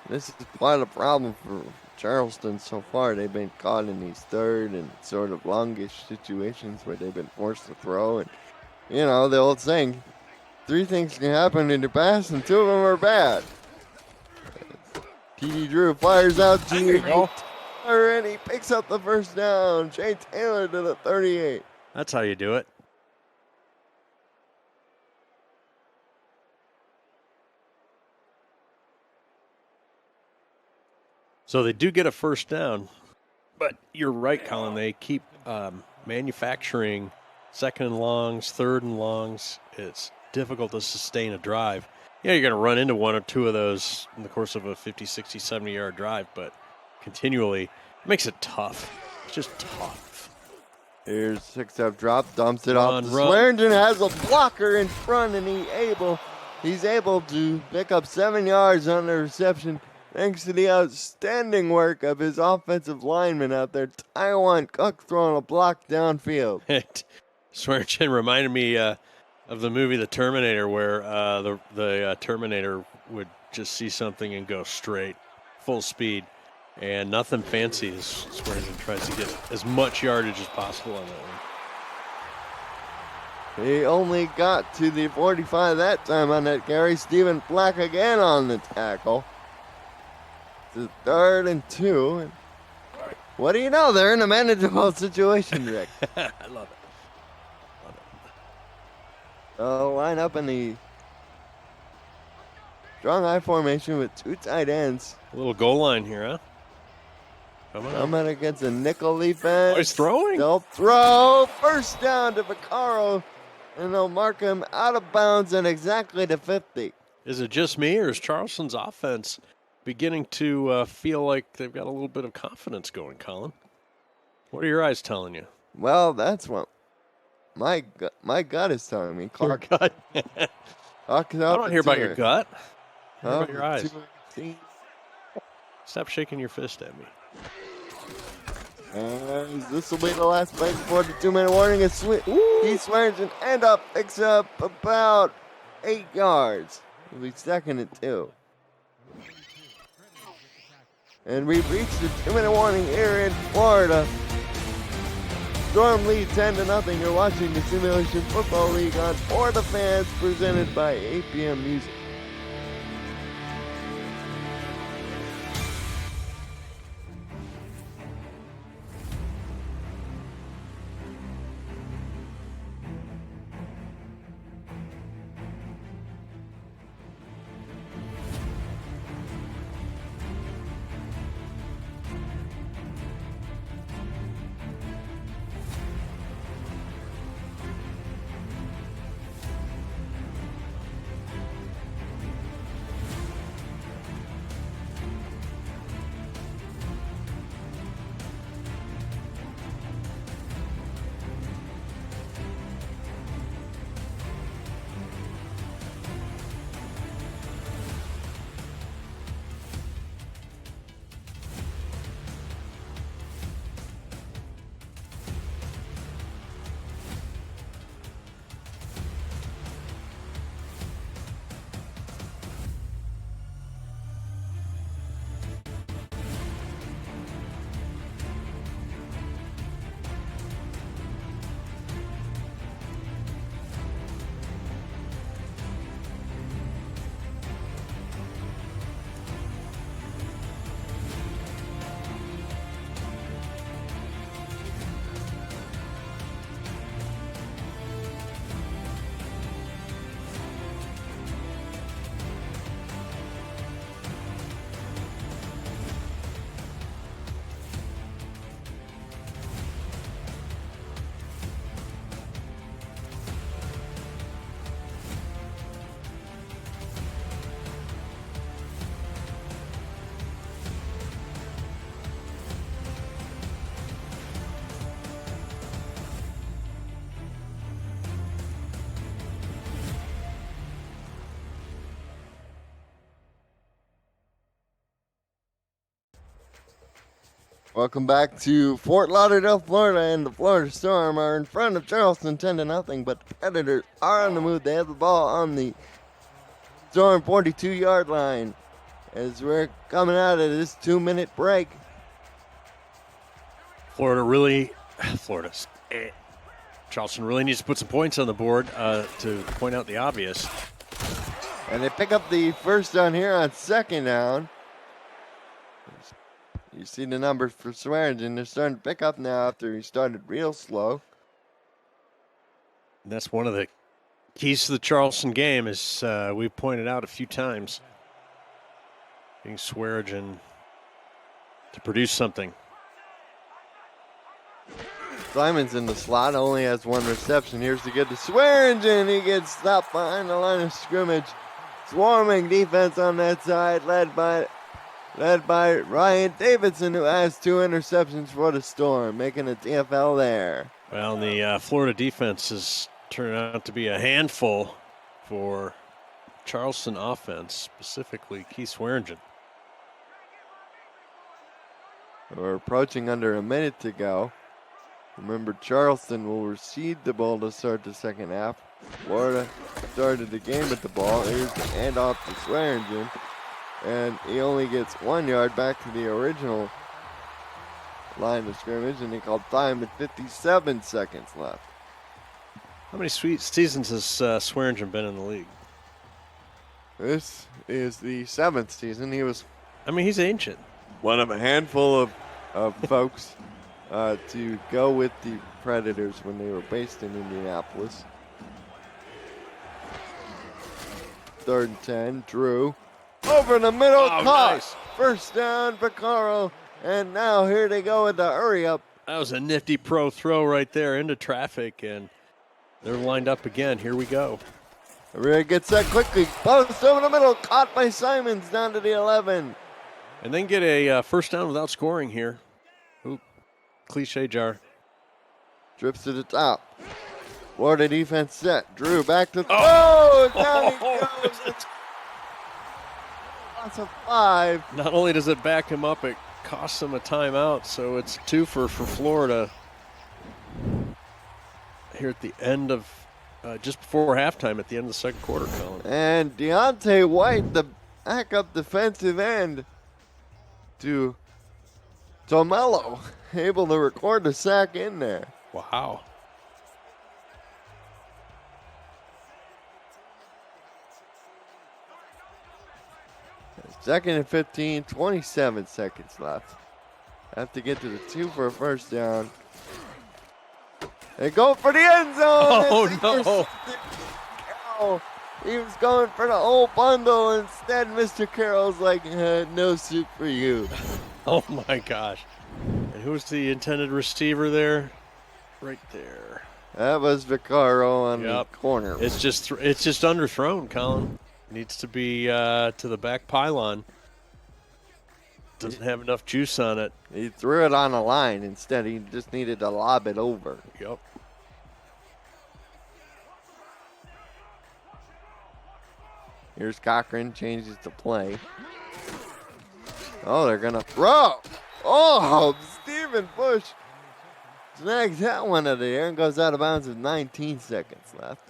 This is quite a problem for Charleston so far. They've been caught in these 3rd and sort of longish situations where they've been forced to throw. And, you know, the old saying, 3 things can happen in the pass and 2 of them are bad. T.D. Drew fires out to and he picks up the 1st down. Jay Taylor to the 38. That's how you do it. So they do get a 1st down, but you're right, Colin. They keep manufacturing 2nd and longs, 3rd and longs. It's difficult to sustain a drive. Yeah, you're going to run into 1 or 2 of those in the course of a 50, 60, 70-yard drive, but continually it makes it tough. It's just tough. Here's 6-up drop, dumps it off. Swearingen has a blocker in front, and he's able to pick up 7 yards on the reception thanks to the outstanding work of his offensive lineman out there, Taiwan Cook, throwing a block downfield. Swearingen reminded me of the movie The Terminator, where the Terminator would just see something and go straight, full speed. And nothing fancy as Swearingen tries to get as much yardage as possible on that one. He only got to the 45 that time on that carry. Stephen Black again on the tackle. It's 3rd and 2. What do you know? They're in a manageable situation, Rick. I love it. They'll line up in the strong I formation with 2 tight ends. A little goal line here, huh? Coming against a nickel defense. Oh, he's throwing. They'll throw. 1st down to Vaccaro, and they'll mark him out of bounds at exactly the 50. Is it just me, or is Charleston's offense beginning to feel like they've got a little bit of confidence going, Colin? What are your eyes telling you? Well, that's what My gut is telling me. Your Clock. gut. Clock it I up don't at hear about 2. your gut. I hear Up about your at eyes. 2:18. Stop shaking your fist at me. And this will be the last play before the 2-minute warning. He swears and end up, picks up about 8 yards. He'll be second and 2. And we've reached the 2-minute warning here in Florida. Storm lead 10-0. You're watching the Simulation Football League on For the Fans, presented by APM Music. Welcome back to Fort Lauderdale, Florida, and the Florida Storm are in front of Charleston 10-0, but the Predators are on the move. They have the ball on the Storm 42-yard line as we're coming out of this 2-minute break. Charleston really needs to put some points on the board to point out the obvious. And they pick up the first down here on second down. You see the numbers for Swearingen. They're starting to pick up now after he started real slow. And that's one of the keys to the Charleston game, as we've pointed out a few times. Getting Swearingen to produce something. Simon's in the slot, only has 1 reception. Here's to get to Swearingen. He gets stopped behind the line of scrimmage. Swarming defense on that side, led by Ryan Davidson, who has 2 interceptions for the Storm, making a TFL there. Well, the Florida defense has turned out to be a handful for Charleston offense, specifically Keith Swearingen. We're approaching under a minute to go. Remember, Charleston will receive the ball to start the second half. Florida started the game with the ball. Here's the handoff to Swearingen. And he only gets 1 yard back to the original line of scrimmage, and he called time with 57 seconds left. How many sweet seasons has Swearingen been in the league? This is the 7th season. He's ancient. One of a handful of folks to go with the Predators when they were based in Indianapolis. 3rd and 10, Drew. Over the middle, caught. Nice. First down, Vaccaro. And now here they go with the hurry up. That was a nifty pro throw right there into traffic, and they're lined up again. Here we go. Herrera gets that quickly. Post over the middle, caught by Simons down to the 11. And then get a first down without scoring here. Oop, cliche jar. Drips to the top. Florida defense set. Drew back to throw. Down he goes. That's a 5. Not only does it back him up, it costs him a timeout, so it's 2 for Florida here at the end of, just before halftime at the end of the second quarter, Colin. And Deontay White, the backup defensive end, to Tomello, able to record the sack in there. Wow. Second and 15, 27 seconds left. Have to get to the 2 for a first down. They go for the end zone. Oh, no. Carroll, he was going for the whole bundle. Instead, Mr. Carroll's like, no suit for you. Oh, my gosh. And who's the intended receiver there? Right there. That was Vaccaro on the corner. It's just underthrown, Colin. Needs to be to the back pylon. Doesn't have enough juice on it. He threw it on a line instead. He just needed to lob it over. Yep. Here's Cochran, changes to play. Oh, they're going to throw. Oh, Stephen Bush snags that one out of the air and goes out of bounds with 19 seconds left.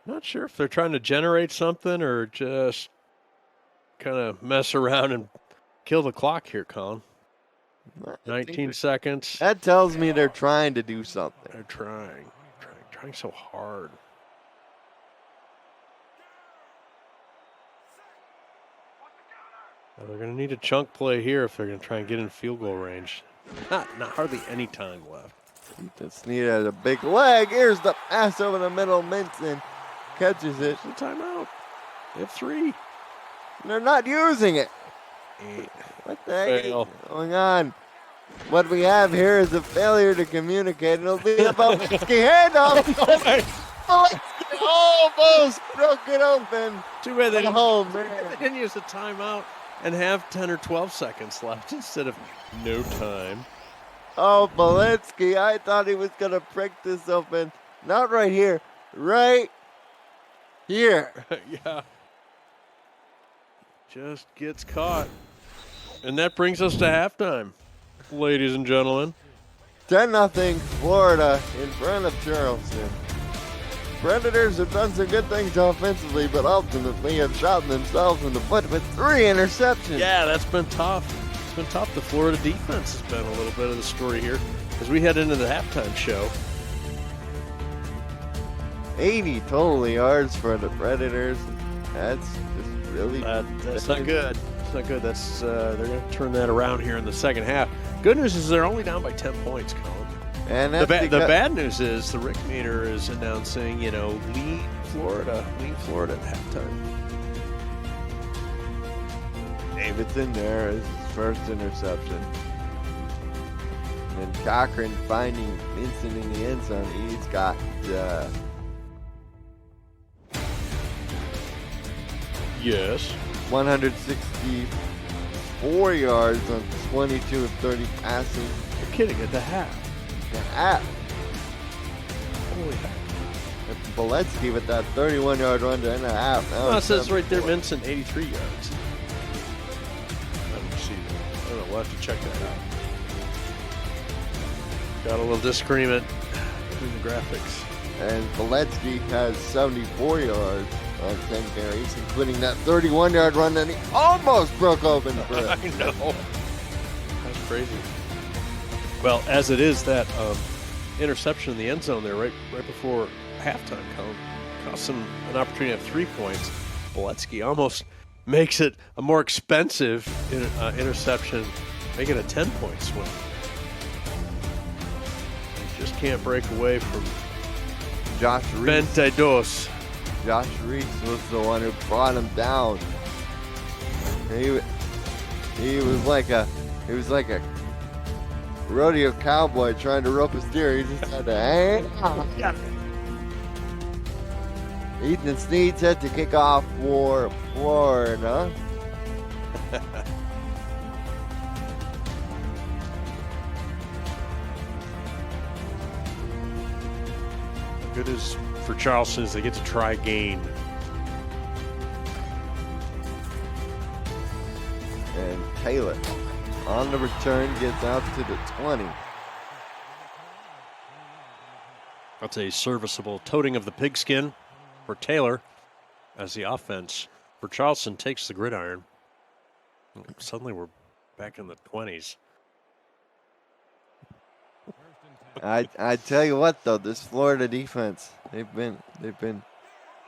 Not sure if they're trying to generate something or just kind of mess around and kill the clock here, Colin. 19 seconds. That tells me they're trying to do something. They're trying so hard. Well, they're going to need a chunk play here if they're going to try and get in field goal range. Not hardly any time left. Just needed a big leg. Here's the pass over the middle. Minson catches it. It's a timeout. They have 3. They're not using it. What the heck is going on? What we have here is a failure to communicate. It'll be a Boletsky handoff. Almost broke it open. Too bad they didn't use a timeout and have 10 or 12 seconds left instead of no time. Oh, Boletsky, I thought he was going to prick this open. Not right here. Right here. Yeah. Just gets caught. And that brings us to halftime, ladies and gentlemen. 10-0 Florida in front of Charleston. Predators have done some good things offensively, but ultimately have shot themselves in the foot with 3 interceptions. Yeah, that's been tough. It's been tough. The Florida defense has been a little bit of the story here as we head into the halftime show. 80 total yards for the Predators. That's just really that's not good. It's not good. That's they're going to turn that around here in the second half. Good news is they're only down by 10 points, Colin. And the bad news is the Rick meter is announcing, lean Florida at halftime. Davidson there is his first interception. And Cochran finding Vincent in the end zone. He's got yes, 164 yards on 22 of 30 passing. You're kidding, at the half. Holy heck. Boletsky with that 31-yard run to end the half. It says right there, Vincent, 83 yards. I don't see that. I don't know. We'll have to check that out. Got a little disagreement between the graphics. And Boletsky has 74 yards on 10 carries, including that 31-yard run that he almost broke open for him. I know. That's crazy. Well, as it is, that interception in the end zone there right before halftime cost him an opportunity to have 3 points. Boletsky almost makes it a more expensive interception, make it a 10-point swing. He just can't break away from Josh Reese. 22. Josh Reese was the one who brought him down. He was like a rodeo cowboy trying to rope a steer. He just had to hang on. Ethan Snead set to kick off for Florida. Good as for Charleston is they get to try again. And Taylor on the return gets out to the 20. That's a serviceable toting of the pigskin for Taylor as the offense for Charleston takes the gridiron. Suddenly we're back in the 20s. I tell you what though, this Florida defense, they've been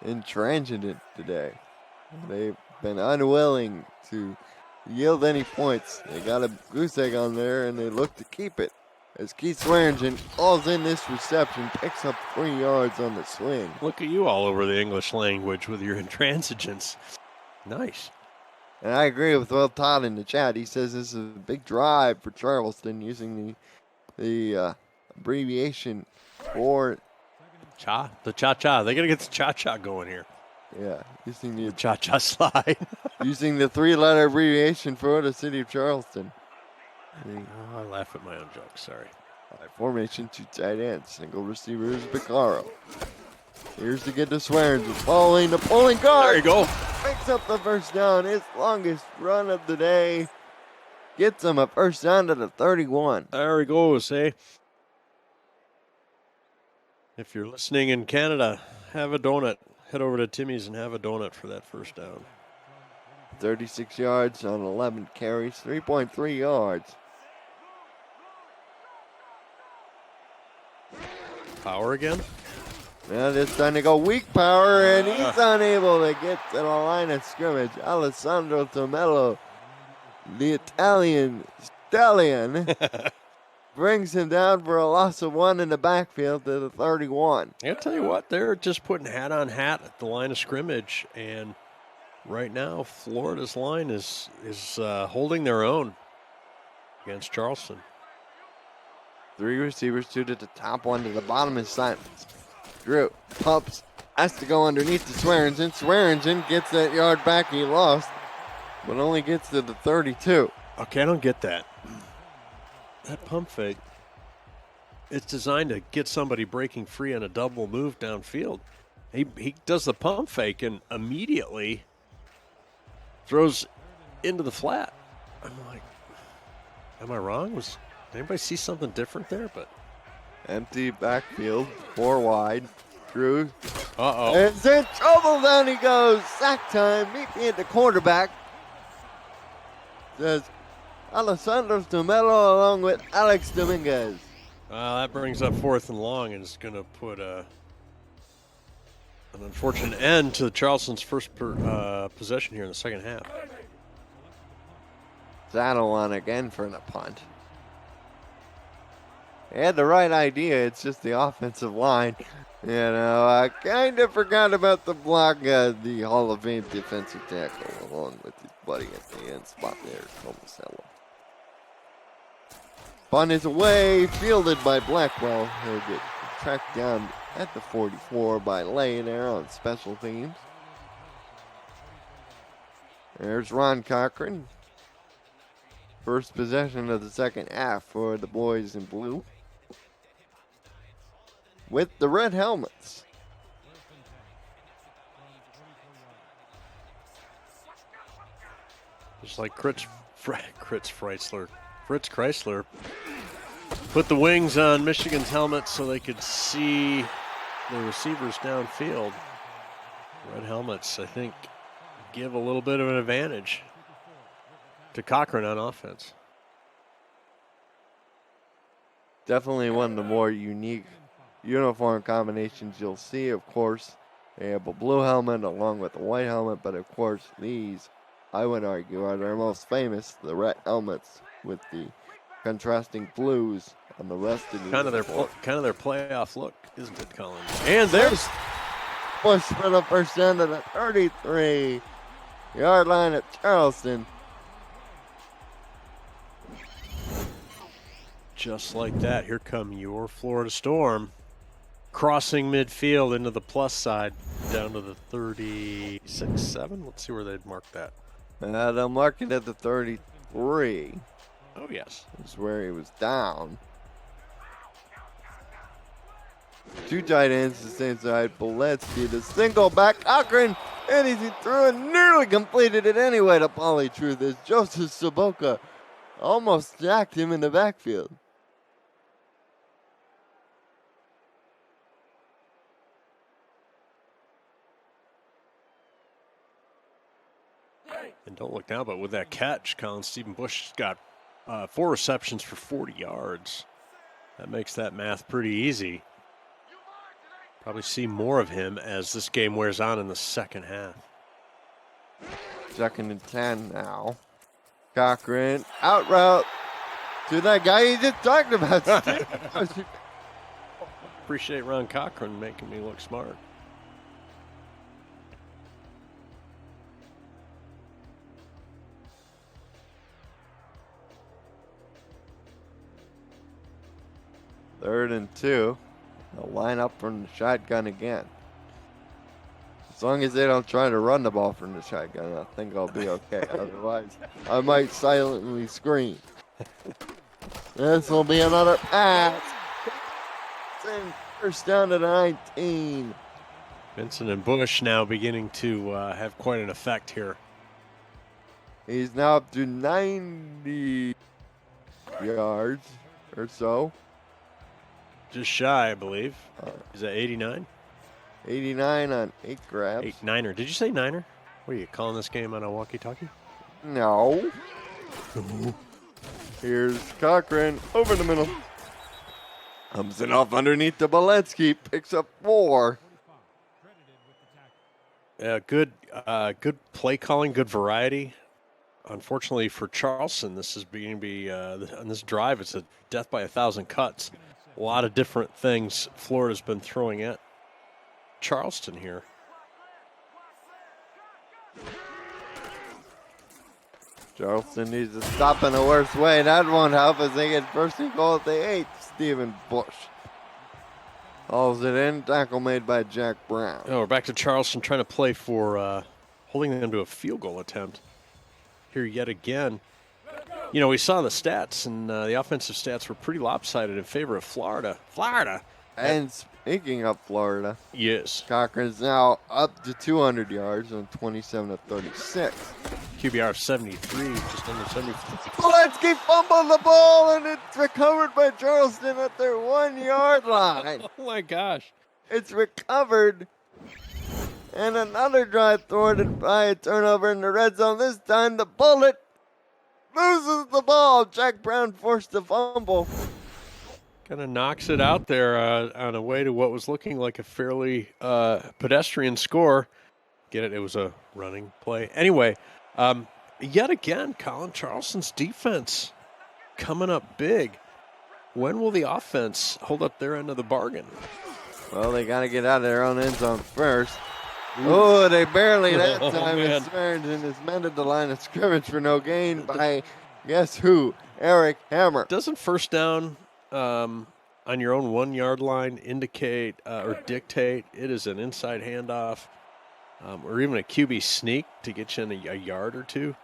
intransigent today. They've been unwilling to yield any points. They got a goose egg on there and they look to keep it. As Keith Swearingen falls in this reception, picks up 3 yards on the swing. Look at you all over the English language with your intransigence. Nice. And I agree with Will Todd in the chat. He says this is a big drive for Charleston using the abbreviation for the cha-cha. They got to get the cha-cha going here. Yeah, using the cha-cha slide. using the 3-letter abbreviation for the city of Charleston. I laugh at my own jokes, sorry. Formation, 2 tight ends. Single receiver is Beccaro. Here's to get to Swearingen. Following the pulling guard. There you go. Picks up the first down. His longest run of the day. Gets him a first down to the 31. There he goes, eh? If you're listening in Canada, have a donut. Head over to Timmy's and have a donut for that first down. 36 yards on 11 carries. 3.3 yards. Power again? Now this time to go weak power, and he's unable to get to the line of scrimmage. Alessandro Tomello, the Italian stallion, brings him down for a loss of 1 in the backfield to the 31. I'll tell you what, they're just putting hat on hat at the line of scrimmage, and right now Florida's line is holding their own against Charleston. 3 receivers, 2 to the top, 1 to the bottom is Simons. Drew pumps, has to go underneath to Swearingen. Swearingen gets that yard back he lost, but only gets to the 32. Okay, I don't get that. That pump fake, it's designed to get somebody breaking free on a double move downfield. He does the pump fake and immediately throws into the flat. I'm like, am I wrong? Did anybody see something different there? But empty backfield, 4 wide. Drew. Uh-oh. Is in trouble, down he goes. Sack time, meet me at the quarterback. Says Alessandro Tomello along with Alex Dominguez. That brings up 4th and long and is going to put an unfortunate end to Charleston's first possession here in the second half. Saddle on again for the punt. They had the right idea, it's just the offensive line. You know, I kind of forgot about the block, the Hall of Fame defensive tackle, along with his buddy at the end spot there, Tomasello. Punt is away, fielded by Blackwell. He'll get tracked down at the 44 by Lay there on special teams. There's Ron Cochran. First possession of the second half for the boys in blue. With the red helmets. Just like Fritz Chrysler put the wings on Michigan's helmet so they could see the receivers downfield. Red helmets, I think, give a little bit of an advantage to Cochran on offense. Definitely one of the more unique uniform combinations you'll see. Of course, they have a blue helmet along with a white helmet, but of course these, I would argue, are their most famous, the red helmets with the contrasting blues on the rest of the kind of their playoff look, isn't it, Colin? And there's push for the first down to the 33-yard line at Charleston. Just like that, here come your Florida Storm, crossing midfield into the plus side, down to the 36-7. Let's see where they'd mark that. They'll mark it at the 33. Oh, yes. This is where he was down. Two tight ends the same side. Boletsky, the single back. Cochran, and he threw and nearly completed it anyway to Polly Truth as Joseph Soboka almost jacked him in the backfield. And don't look now, but with that catch, Colin Stephen Bush got 4 receptions for 40 yards. That makes that math pretty easy. Probably see more of him as this game wears on in the second half. 2nd and 10 now. Cochran, out route to that guy you just talked about. Appreciate Ron Cochran making me look smart. Third and 2. They'll line up from the shotgun again. As long as they don't try to run the ball from the shotgun, I think I'll be okay. Otherwise, I might silently scream. This will be another pass. First down to 19. Vincent and Bush now beginning to have quite an effect here. He's now up to 90 yards or so. Just shy, I believe. Is that 89? 89 on 8 grabs. 9er. Did you say 9er? What are you calling this game on a walkie-talkie? No. Here's Cochran over the middle. Comes it off underneath to Boletsky. Picks up 4. Good play calling, good variety. Unfortunately for Charleston, this is beginning to be on this drive. It's a death by 1,000 cuts. A lot of different things Florida's been throwing at Charleston here. Charleston needs to stop in the worst way. That won't help as they get first and goal at the 8. Stephen Bush hauls it in. Tackle made by Jack Brown. Oh, we're back to Charleston trying to play for holding them to a field goal attempt here yet again. You know, we saw the stats, and the offensive stats were pretty lopsided in favor of Florida. And speaking of Florida, yes, Cochran's now up to 200 yards on 27 of 36. QBR of 73, just under 73. Boletsky fumbled the ball, and it's recovered by Charleston at their 1-yard line. Oh, my gosh. It's recovered. And another drive thwarted by a turnover in the red zone. This time the Bullet loses the ball. Jack Brown forced the fumble. Kind of knocks it out there on a way to what was looking like a fairly pedestrian score. Get it? It was a running play. Anyway, yet again, Colin, Charleston's defense coming up big. When will the offense hold up their end of the bargain? Well, they got to get out of their own end zone first. Oh, they barely that time. It's turned and is men at the line of scrimmage for no gain by, guess who? Eric Hammer. Doesn't first down on your own 1-yard line indicate or dictate it is an inside handoff or even a QB sneak to get you in a yard or two?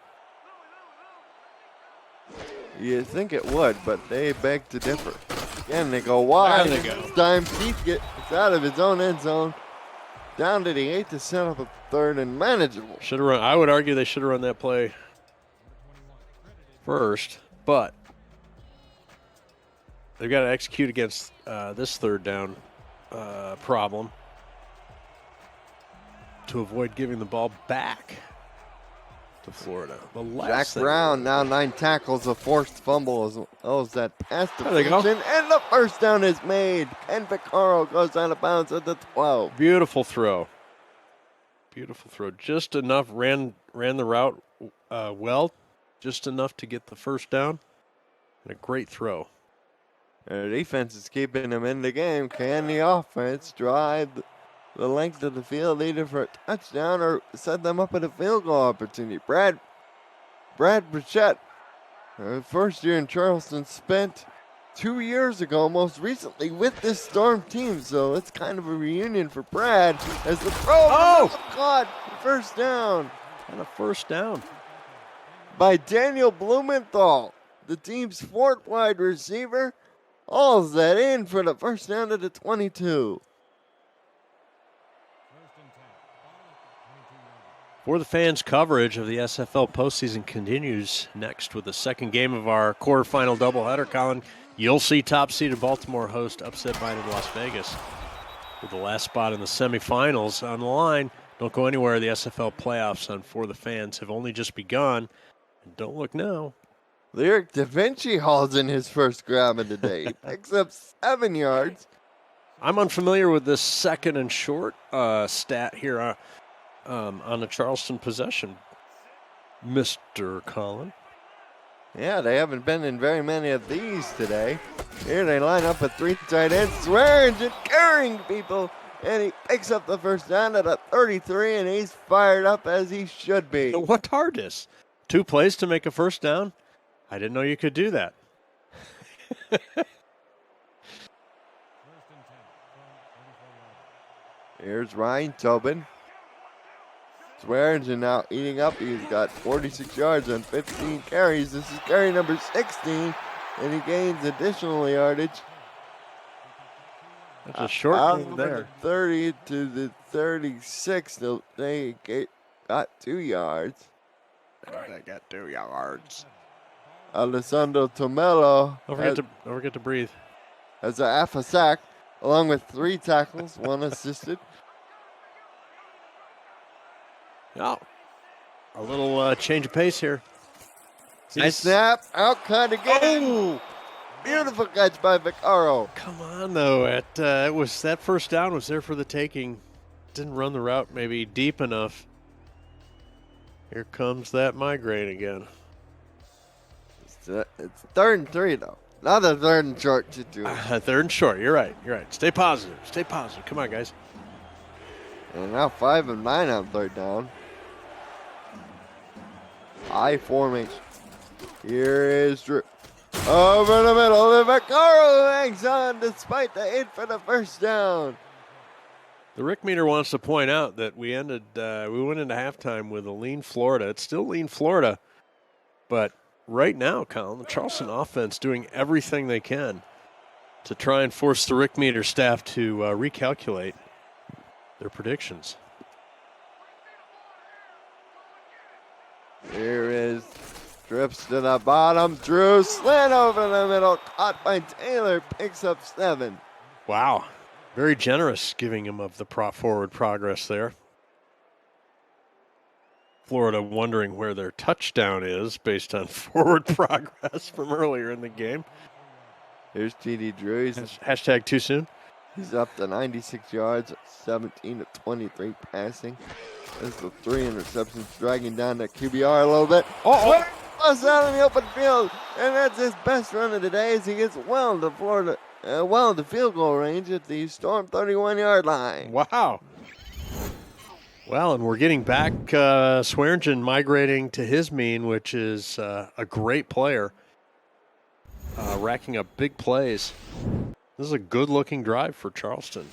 You think it would, but they beg to differ. Again, they go wide. There they go. This time, Keith gets out of his own end zone. Down to the 8 to set up a 3rd and manageable. Should have run. I would argue they should have run that play first, but they've got to execute against this 3rd down problem to avoid giving the ball back to Florida. Jack Brown now 9 tackles, a forced fumble as well as that pass deflection, and the first down is made. Ken Vaccaro goes out of bounds at the 12. Beautiful throw. Beautiful throw. Just enough, ran the route well, just enough to get the first down, and a great throw. The defense is keeping them in the game. Can the offense drive the length of the field either for a touchdown or set them up at a field goal opportunity? Brad Burchett, first year in Charleston, spent 2 years ago, most recently, with this Storm team. So it's kind of a reunion for Brad as the throw caught. First down. And a first down By Daniel Blumenthal, the team's 4th wide receiver. Hauls that in for the first down to the 22. For the Fans coverage of the SFL postseason continues next with the second game of our quarterfinal doubleheader. Colin, you'll see top-seeded Baltimore host upset-minded Las Vegas with the last spot in the semifinals on the line. Don't go anywhere. The SFL playoffs on For the Fans have only just begun. And don't look now. Lyric Da Vinci hauls in his first grab of the day. He picks up 7 yards. I'm unfamiliar with this second and short stat here on the Charleston possession, Mr. Colin. Yeah, they haven't been in very many of these today. Here they line up with 3 tight ends, swearing and carrying people, and he picks up the first down at a 33, and he's fired up as he should be. What hardness? 2 plays to make a first down? I didn't know you could do that. Here's Ryan Tobin. Swearingen now eating up. He's got 46 yards on 15 carries. This is carry number 16, and he gains additional yardage. That's a short game there. The 30 to the 36. They got 2 yards. They got 2 yards. Alessandro Tomello. Don't forget to breathe. Has a half a sack, along with 3 tackles, 1 assisted. Oh, a little change of pace here. Nice snap, out cut again. Oh! Beautiful catch by Vaccaro. Come on, though. It was that first down was there for the taking. Didn't run the route maybe deep enough. Here comes that migraine again. It's 3rd and 3, though. Not a 3rd and short situation. 3rd and short. You're right. Stay positive. Come on, guys. And now 5 of 9 on 3rd down. I formation. Here is Drew. Over the middle, and Vaccaro hangs on despite the hit for the first down. The Rick meter wants to point out that we went into halftime with a lean Florida. It's still lean Florida, but right now, Colin, the Charleston offense doing everything they can to try and force the Rick meter staff to recalculate their predictions. Here is Drips to the bottom. Drew slant over the middle. Caught by Taylor. Picks up 7. Wow. Very generous giving him of the forward progress there. Florida wondering where their touchdown is based on forward progress from earlier in the game. Here's TD Drew. Hashtag too soon. He's up to 96 yards, 17 to 23 passing. This is 3 interceptions, dragging down that QBR a little bit. Oh! Bust out in the open field, and that's his best run of the day as he gets well to Florida, to field goal range at the Storm 31-yard line. Wow. Well, and we're getting back Swearingen migrating to his mean, which is a great player, racking up big plays. This is a good-looking drive for Charleston.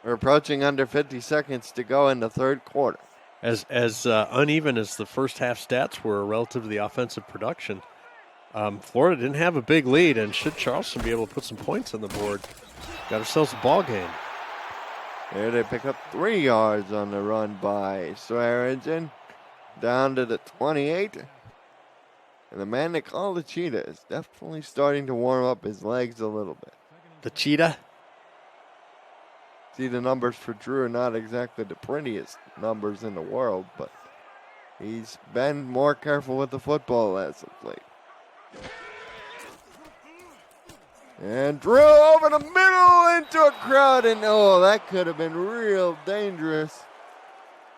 We're approaching under 50 seconds to go in the 3rd quarter. As uneven as the first half stats were relative to the offensive production, Florida didn't have a big lead, and should Charleston be able to put some points on the board, got ourselves a ball game. Here they pick up 3 yards on the run by Swearingen, down to the 28. And the man they call the Cheetah is definitely starting to warm up his legs a little bit. The Cheetah? See, the numbers for Drew are not exactly the prettiest numbers in the world, but he's been more careful with the football as of late. And Drew over the middle into a crowd, and oh, that could have been real dangerous.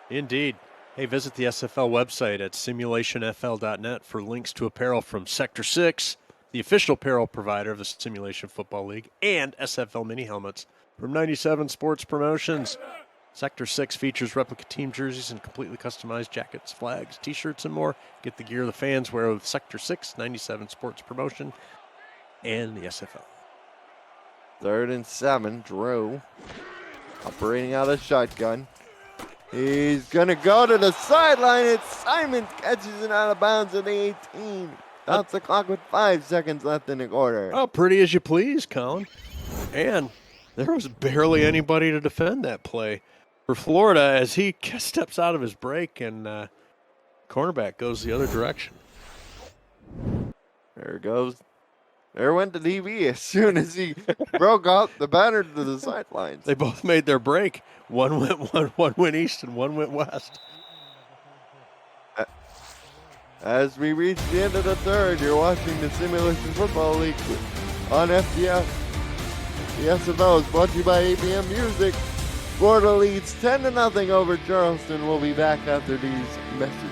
Indeed. Hey, visit the SFL website at simulationfl.net for links to apparel from Sector 6, the official apparel provider of the Simulation Football League, and SFL mini helmets from 97 Sports Promotions. Sector 6 features replica team jerseys and completely customized jackets, flags, t-shirts, and more. Get the gear the fans wear with Sector 6, 97 Sports Promotion, and the SFL. 3rd and 7, Drew operating out of shotgun. He's going to go to the sideline. It's Simon catches it out of bounds at the 18. Stops the clock with 5 seconds left in the quarter. Oh, pretty as you please, Colin. And there was barely anybody to defend that play for Florida as he steps out of his break and cornerback goes the other direction. There it goes. There went the DB as soon as he broke out the batter to the sidelines. They both made their break. One went east and one went west. As we reach the end of the third, you're watching the Simulation Football League on FTF. The SFL is brought to you by ABM Music. Florida leads 10-0 over Charleston. We'll be back after these messages.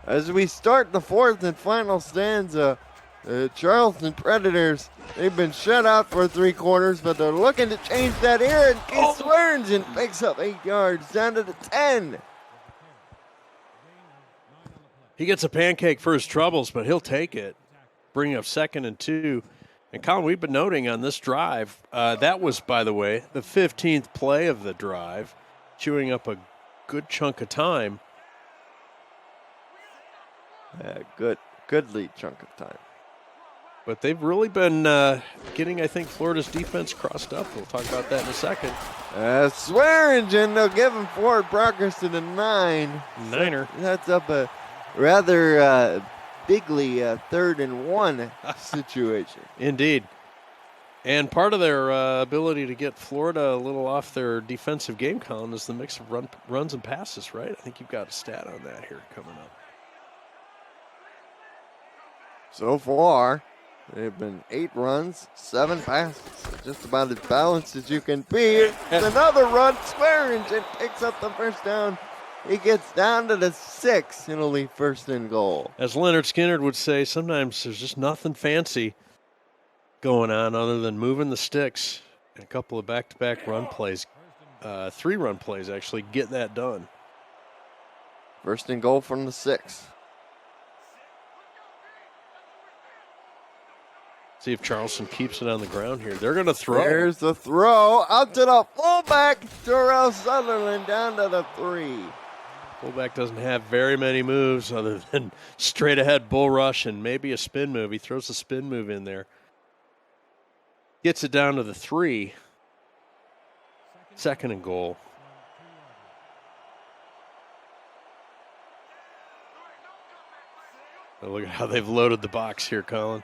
As we start the fourth and final stanza, the Charleston Predators, they've been shut out for 3 quarters, but they're looking to change that here, and Keith Swearingen picks up 8 yards down to the 10. He gets a pancake for his troubles, but he'll take it. Bring up 2nd and 2. And Colin, we've been noting on this drive, that was, by the way, the 15th play of the drive, chewing up a good chunk of time. Good lead chunk of time. But they've really been getting, I think, Florida's defense crossed up. We'll talk about that in a second. Swearingen, they'll give him forward progress to the 9. Niner. That's up a rather bigly 3rd and 1 situation. Indeed. And part of their ability to get Florida a little off their defensive game, Colin, is the mix of runs and passes, right? I think you've got a stat on that here coming up. So far, they've been 8 runs, 7 passes. Just about as balanced as you can be. It's another run. Swearingen picks up the first down. He gets down to the 6. It'll leave 1st and goal. As Leonard Skinner would say, sometimes there's just nothing fancy going on other than moving the sticks. And a couple of back-to-back run plays, 3 run plays actually, get that done. 1st and goal from the 6. See if Charleston keeps it on the ground here. They're going to throw. There's the throw out to the fullback. Terrell Sutherland down to the 3. Fullback doesn't have very many moves other than straight ahead bull rush and maybe a spin move. He throws a spin move in there. Gets it down to the 3. 2nd and goal. Oh, look at how they've loaded the box here, Colin.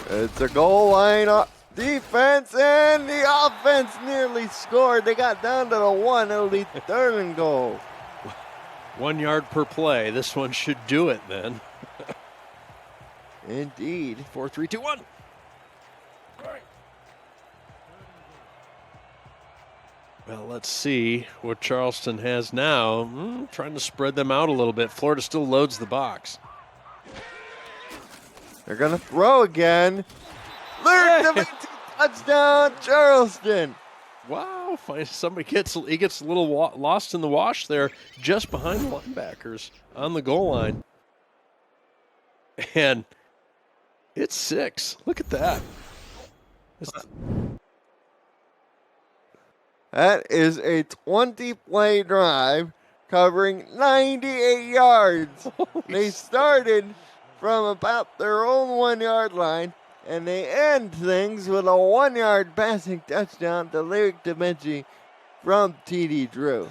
It's a goal line defense, and the offense nearly scored. They got down to the 1. It'll be 3rd and goal. 1 yard per play. This one should do it then. Indeed. 4, 3, 2, 1. Well, let's see what Charleston has now. Trying to spread them out a little bit. Florida still loads the box. They're going to throw again. Lyric touchdown, Charleston. Wow, somebody gets a little lost in the wash there, just behind the linebackers on the goal line. And it's 6. Look at that. That is a 20-play drive covering 98 yards. They started from about their own 1 yard line, and they end things with a 1 yard passing touchdown to Lyric DaVinci from TD Drew.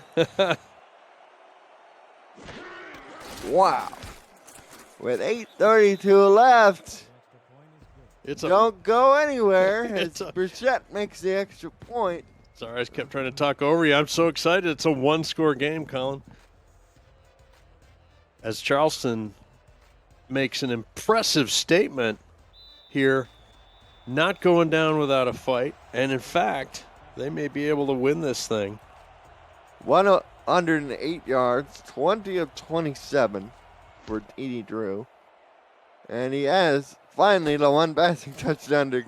Wow. With 8:32 left. Don't go anywhere as Burchett makes the extra point. Sorry, I just kept trying to talk over you. I'm so excited. It's a one-score game, Colin. As Charleston makes an impressive statement here, not going down without a fight. And in fact, they may be able to win this thing. 108 yards, 20 of 27 for TD Drew. And he has finally the one passing touchdown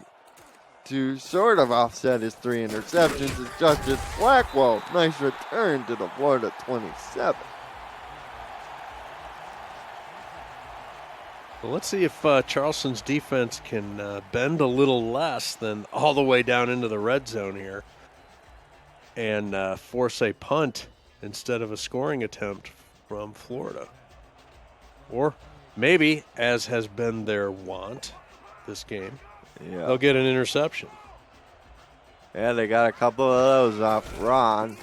to sort of offset his 3 interceptions. It's Justice Blackwell. Nice return to the Florida 27. Well, let's see if Charleston's defense can bend a little less than all the way down into the red zone here and force a punt instead of a scoring attempt from Florida. Or maybe, as has been their want this game, they'll get an interception. Yeah, they got a couple of those off Ron.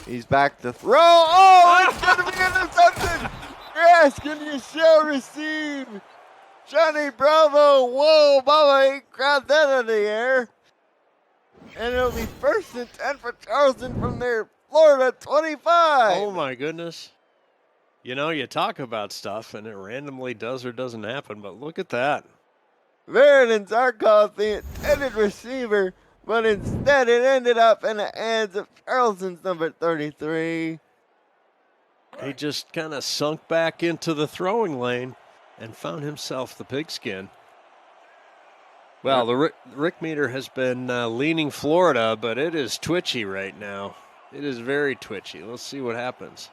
He's back to throw. Oh, it's going to be an interception. Yes, and you shall receive. Johnny Bravo. Whoa, Bubba, he grabbed that out of the air. And it'll be 1st and 10 for Charleston from their Florida 25. Oh, my goodness. You know, you talk about stuff, and it randomly does or doesn't happen, but look at that. Vernon Zarkov, the intended receiver, but instead it ended up in the hands of Charleston's number 33. He just kind of sunk back into the throwing lane and found himself the pigskin. Well, the Rick meter has been leaning Florida, but it is twitchy right now. It is very twitchy. Let's see what happens.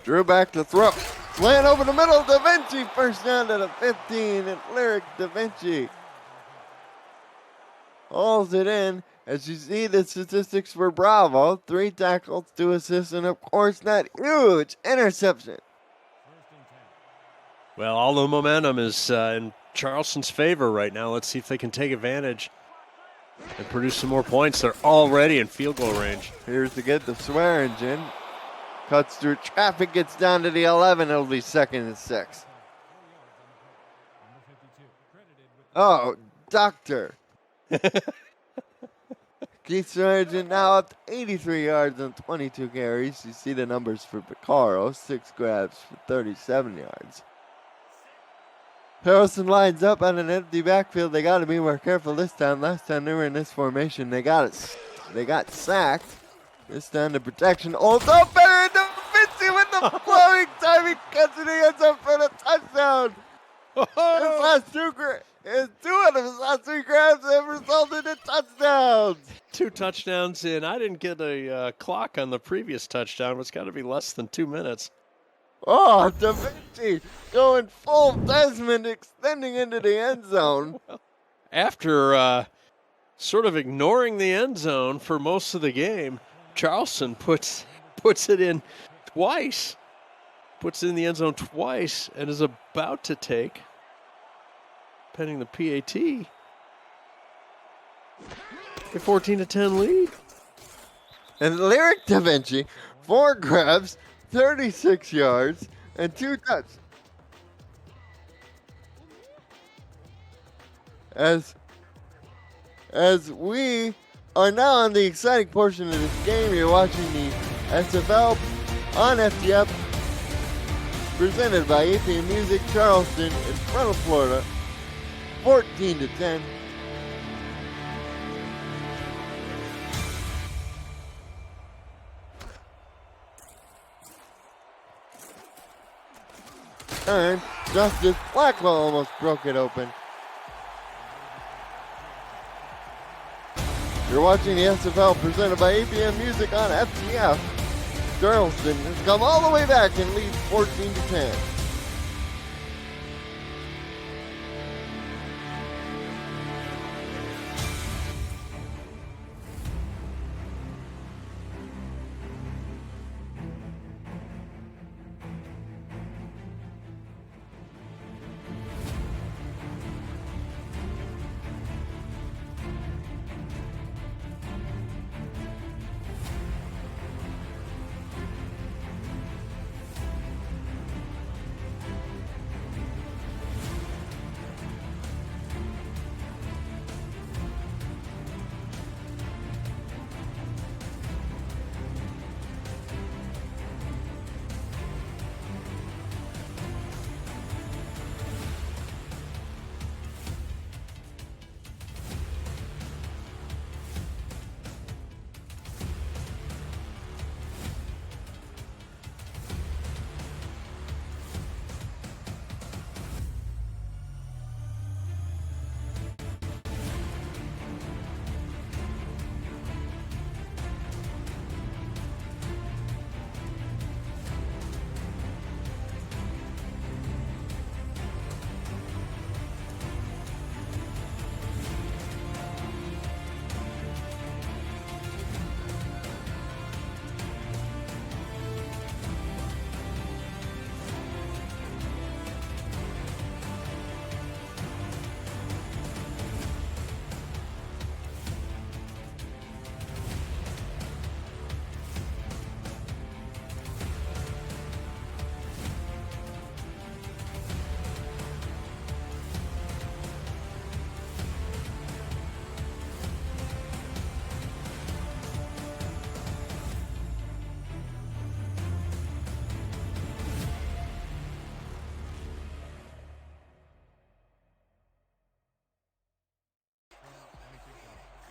Drew back to throw. Slant over the middle. DaVinci first down to the 15. And Lyric DaVinci hauls it in. As you see the statistics for Bravo, 3 tackles, 2 assists, and of course that huge interception. Well, all the momentum is in Charleston's favor right now. Let's see if they can take advantage and produce some more points. They're already in field goal range. Here's to get the swear engine. Cuts through traffic, gets down to the 11. It'll be 2nd and 6. Oh, doctor. Keith Sargent now up to 83 yards on 22 carries. You see the numbers for Picaro. 6 grabs for 37 yards. Harrelson lines up on an empty backfield. They got to be more careful this time. Last time they were in this formation, they got sacked. This time the protection. Oh, so better than Vinci with the flowing time. He cuts it. He ends up for the touchdown. Two out of his last 3 grabs have resulted in touchdowns. 2 touchdowns in. I didn't get a clock on the previous touchdown, but it's got to be less than 2 minutes. Oh, DaVinci going full Desmond, extending into the end zone. After sort of ignoring the end zone for most of the game, Charleston puts it in twice. Puts it in the end zone twice and is about to take, pending the PAT, a 14-10 lead. And Lyric DaVinci, 4 grabs, 36 yards, and 2 touchdowns. As we are now on the exciting portion of this game, you're watching the SFL on FTF, presented by APM Music. Charleston in front of Florida, 14-10. And Justice Blackwell almost broke it open. You're watching the SFL presented by APM Music on FTF. Charleston has come all the way back and leads 14-10.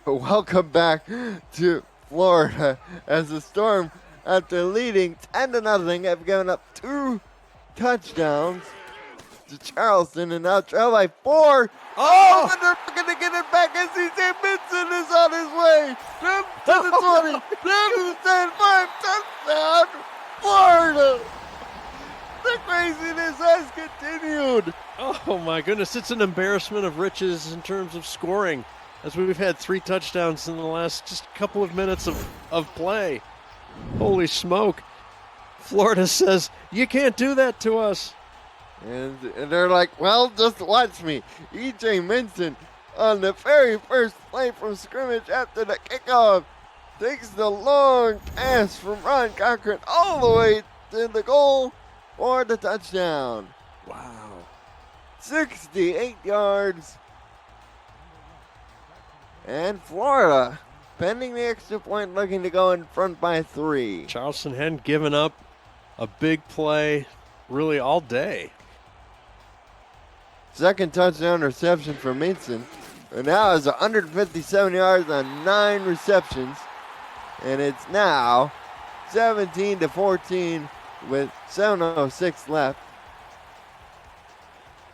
Welcome back to Florida as the Storm, after leading 10-0, have given up 2 touchdowns to Charleston and now trail by 4. Oh, and they're going to get it back as CJ Benson is on his way. Down to the 20, down to the 10, 5, touchdown, Florida. The craziness has continued. Oh my goodness, it's an embarrassment of riches in terms of scoring, as we've had 3 touchdowns in the last just couple of minutes of play. Holy smoke. Florida says, you can't do that to us. And they're like, well, just watch me. E.J. Minson on the very first play from scrimmage after the kickoff takes the long pass from Ron Cochran all the way to the goal for the touchdown. Wow. 68 yards. And Florida, pending the extra point, looking to go in front by 3. Charleston hadn't given up a big play really all day. Second touchdown reception for Minson. And now has 157 yards on 9 receptions. And it's now 17-14 with 7:06 left.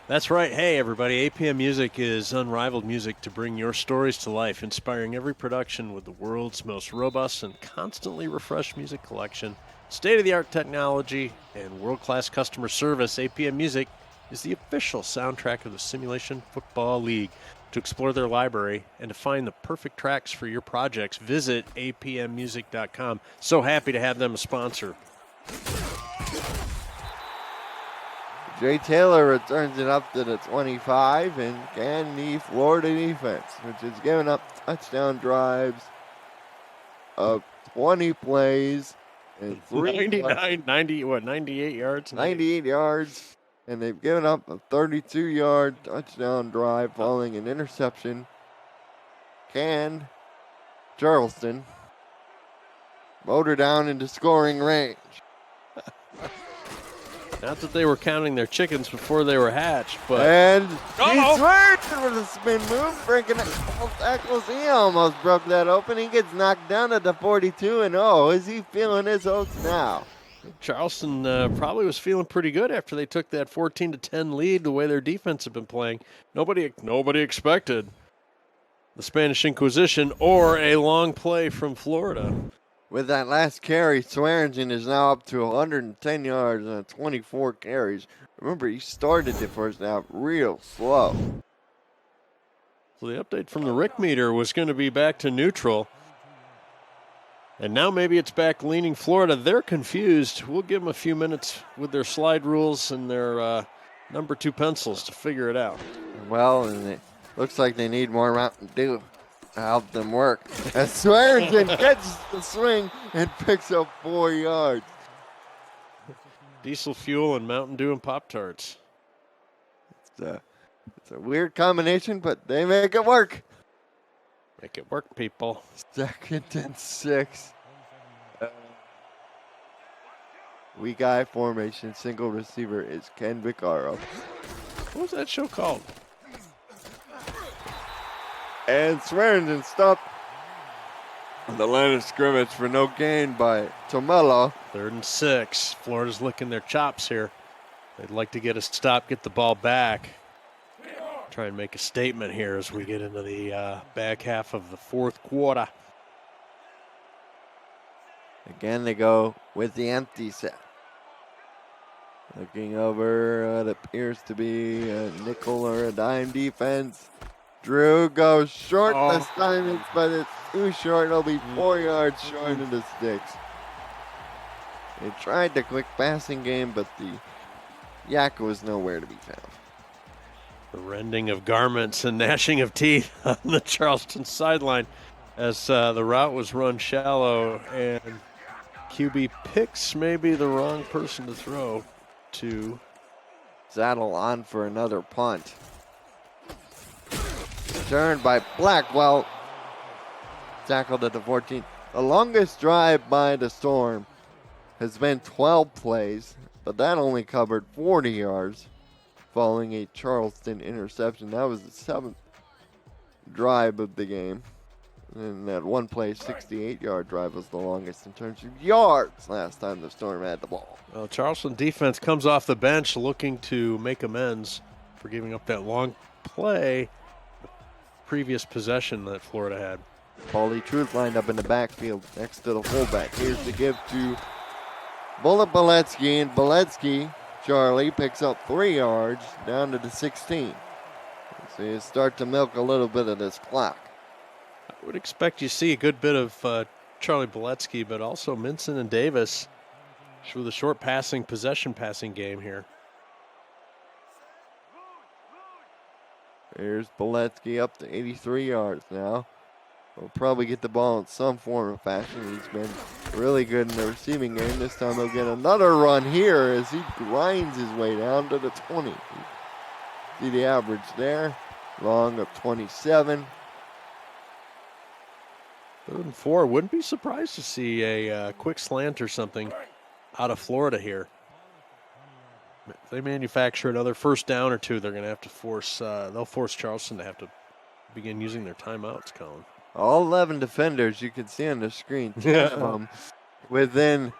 That's right. Hey, everybody. APM Music is unrivaled music to bring your stories to life, inspiring every production with the world's most robust and constantly refreshed music collection, state-of-the-art technology, and world-class customer service. APM Music is the official soundtrack of the Simulation Football League. To explore their library and to find the perfect tracks for your projects, visit apmmusic.com. So happy to have them a sponsor. Jay Taylor returns it up to the 25 and can the Florida defense, which has given up touchdown drives of 20 plays and 98 yards? 98 yards, and they've given up a 32-yard touchdown drive following an interception. Can Charleston motor down into scoring range. Not that they were counting their chickens before they were hatched, but And he swerved with a spin move, breaking it. Tackles. He almost broke that open. He gets knocked down at the 42, and oh, is he feeling his oats now? Charleston probably was feeling pretty good after they took that 14-10 lead. The way their defense had been playing, nobody expected the Spanish Inquisition or a long play from Florida. With that last carry, Swearingen is now up to 110 yards on 24 carries. Remember, he started the first half real slow. So the update from the Rick meter was going to be back to neutral. And now maybe it's back leaning Florida. They're confused. We'll give them a few minutes with their slide rules and their number 2 pencils to figure it out. Well, and it looks like they need more Mountain Dew to help them work. As Swearingen catches the swing and picks up 4 yards. Diesel fuel and Mountain Dew and Pop-Tarts. It's a weird combination, but they make it work. Make it work, people. 2nd and 6. Weak eye formation, single receiver is Ken Vaccaro. What was that show called? And Swearingen stopped on the line of scrimmage for no gain by Tomella. 3rd and 6. Florida's licking their chops here. They'd like to get a stop, get the ball back. Try and make a statement here as we get into the back half of the 4th quarter. Again, they go with the empty set. Looking over, it appears to be a nickel or a dime defense. Drew goes short this time, but it's too short. It'll be 4 yards short of the sticks. They tried the quick passing game, but the yak was nowhere to be found. The rending of garments and gnashing of teeth on the Charleston sideline as the route was run shallow, and QB picks maybe the wrong person to throw to. Saddle on for another punt. Returned by Blackwell. Tackled at the 14. The longest drive by the Storm has been 12 plays, but that only covered 40 yards. Following a Charleston interception. That was the 7th drive of the game. And that one play, 68-yard drive was the longest in terms of yards last time the Storm had the ball. Well, Charleston defense comes off the bench looking to make amends for giving up that long play, the previous possession that Florida had. Paulie Truth lined up in the backfield next to the fullback. Here's the give to Bullet Beletsky, and Beletsky, Charlie, picks up 3 yards down to the 16. So you start to milk a little bit of this clock. I would expect you see a good bit of Charlie Beletsky, but also Minson and Davis with a short possession passing game here. Here's Beletsky up to 83 yards now. He'll probably get the ball in some form or fashion. He's been really good in the receiving game. This time he'll get another run here as he grinds his way down to the 20. See the average there, long of 27. 3rd and 4. Wouldn't be surprised to see a quick slant or something out of Florida here. If they manufacture another first down or two, they're going to have to force. They'll force Charleston to have to begin using their timeouts, Colin. All 11 defenders you can see on the screen. 10 of them within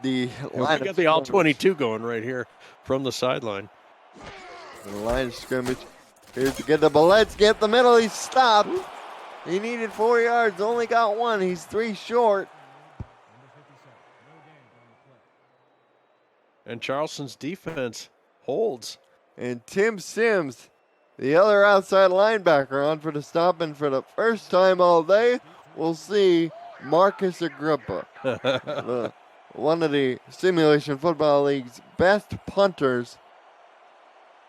the line. We got the all 22 going right here from the sideline. The line of scrimmage. Here's to get the Beletsky up the middle. He stopped. He needed 4 yards, only got 1. He's 3 short. And Charleston's defense holds. And Tim Sims, the other outside linebacker, on for the stop. And for the first time all day, we'll see Marcus Agrippa, one of the Simulation Football League's best punters,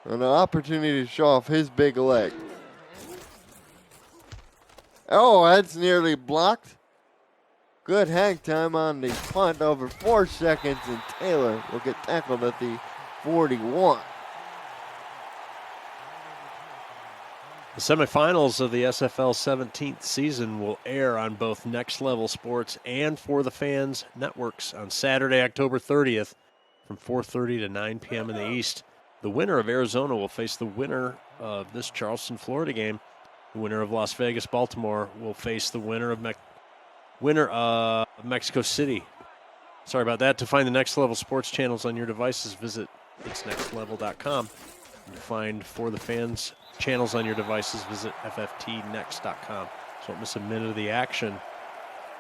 an opportunity to show off his big leg. Oh, that's nearly blocked. Good hang time on the punt, over 4 seconds, and Taylor will get tackled at the 41. The semifinals of the SFL 17th season will air on both Next Level Sports and For the Fans networks on Saturday, October 30th from 4:30 to 9 p.m. in the East. The winner of Arizona will face the winner of this Charleston, Florida game. The winner of Las Vegas, Baltimore will face the winner of Mexico City. Sorry about that. To find the Next Level Sports channels on your devices, visit itsnextlevel.com. To find For the Fans channels on your devices, visit fftnext.com. So don't miss a minute of the action.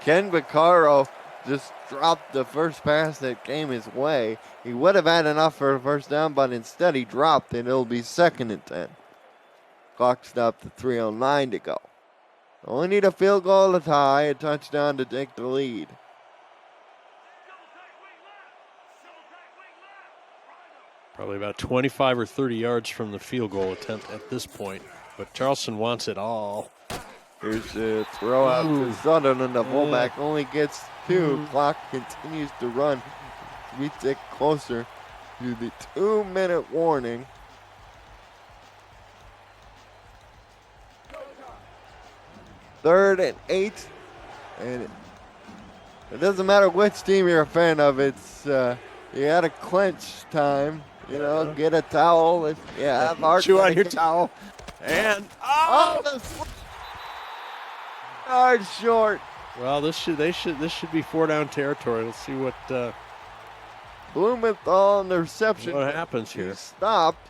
Ken Vaccaro just dropped the first pass that came his way. He would have had enough for a first down, but instead he dropped, and it'll be 2nd and 10. Clock stopped to 3:09 to go. Only need a field goal to tie, a touchdown to take the lead. Probably about 25 or 30 yards from the field goal attempt at this point, but Charleston wants it all. Here's a throw out to Sutherland. The fullback only gets 2. Clock continues to run. We take closer to the 2-minute warning. Third and 8. And it doesn't matter which team you're a fan of. It's you got to clench time. You know, get a towel. If you have chew on your towel. And yards short. Well, this should be 4-down territory. Let's see what Blumenthal in the reception. what happens He here. stopped.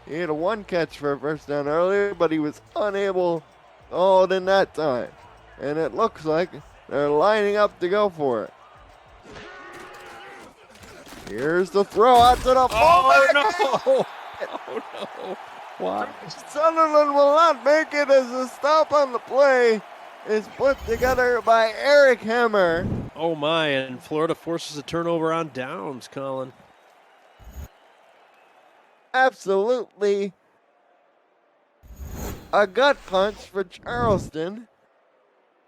He had a 1 catch for a first down earlier, but he was unable to hold in that time. And it looks like they're lining up to go for it. Here's the throw out to the fullback. Oh no! What? Sutherland will not make it as the stop on the play is put together by Eric Hemmer. Oh my! And Florida forces a turnover on downs, Colin. Absolutely a gut punch for Charleston.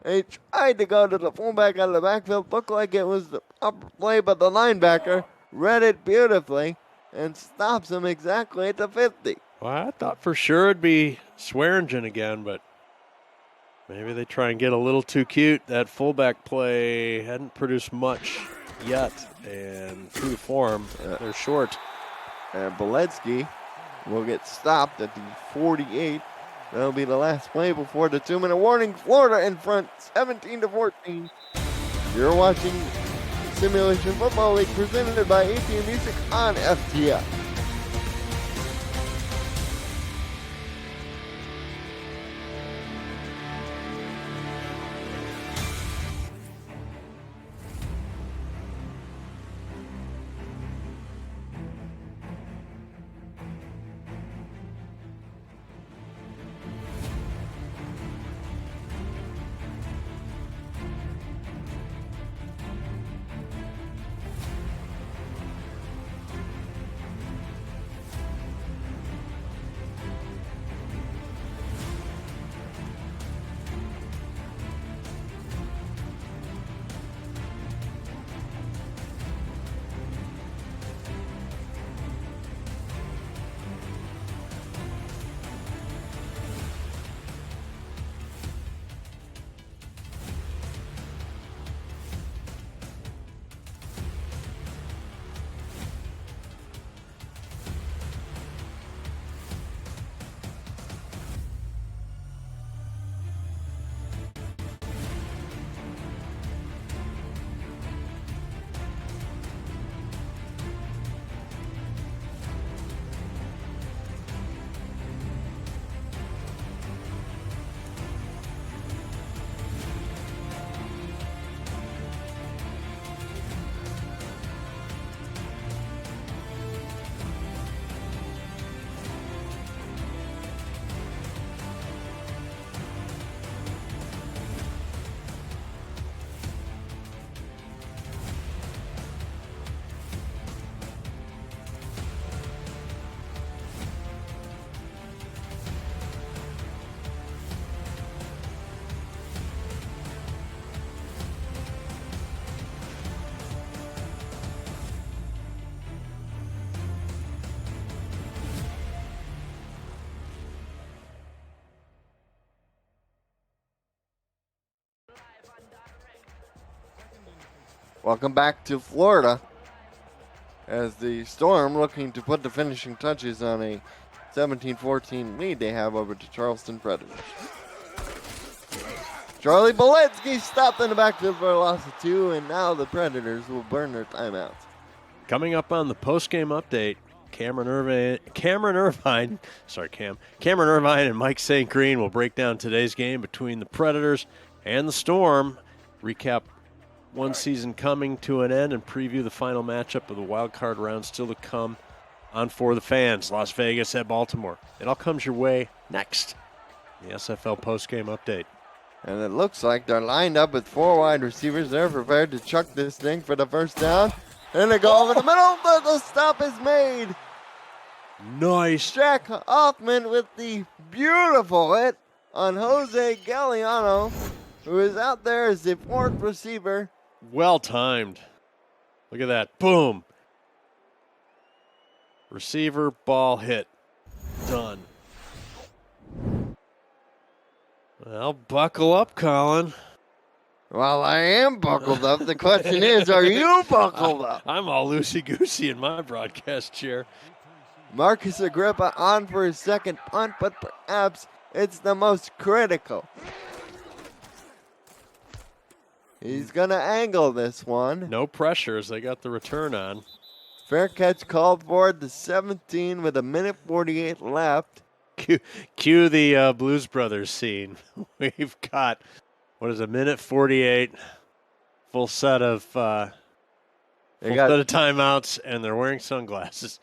They tried to go to the fullback out of the backfield. Looked like it was the upper play, but the linebacker read it beautifully and stops him exactly at the 50. Well, I thought for sure it'd be Swearingen again, but maybe they try and get a little too cute. That fullback play hadn't produced much yet, and true to form, they're short. And Beletsky will get stopped at the 48. That'll be the last play before the 2-minute warning. Florida in front, 17-14. You're watching Simulation Football League presented by AT Music on FTX. Welcome back to Florida as the Storm looking to put the finishing touches on a 17-14 lead they have over the Charleston Predators. Charlie Boletsky stopped in the backfield for a loss of 2, and now the Predators will burn their timeouts. Coming up on the post-game update, Cameron Irvine and Mike St. Green will break down today's game between the Predators and the Storm, recap one season coming to an end, and preview the final matchup of the wild card round still to come on For the Fans, Las Vegas at Baltimore. It all comes your way next. The SFL post-game update. And it looks like they're lined up with 4 wide receivers. They're prepared to chuck this thing for the first down. And they go over the middle, but the stop is made. Nice. Jack Hoffman with the beautiful hit on Jose Galliano, who is out there as the 4th receiver. Well timed. Look at that. Boom. Receiver, ball hit. Done. Well, buckle up, Colin. Well, I am buckled up. The question is, are you buckled up? I'm all loosey-goosey in my broadcast chair. Marcus Agrippa on for his second punt, but perhaps it's the most critical. He's going to angle this one. No pressure as they got the return on. Fair catch called for the 17 with 1:48 left. Cue the Blues Brothers scene. We've got, what is it, 1:48, full set of timeouts, and they're wearing sunglasses.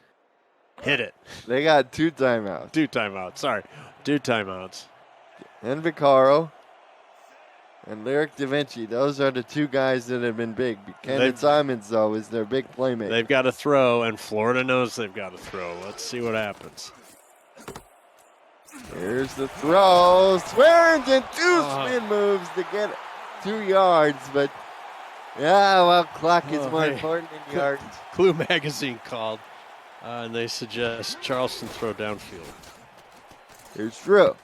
Hit it. They got 2 timeouts. 2 timeouts, sorry. 2 timeouts. And Vicaro and Lyric Da Vinci. Those are the 2 guys that have been big. Buchanan Simons, though, is their big playmaker. They've got to throw, and Florida knows they've got to throw. Let's see what happens. Here's the throw. Swearingen 2 spin moves to get 2 yards, but yeah, well, clock is more important than yards. Clue Magazine called, and they suggest Charleston throw downfield. Here's Drew.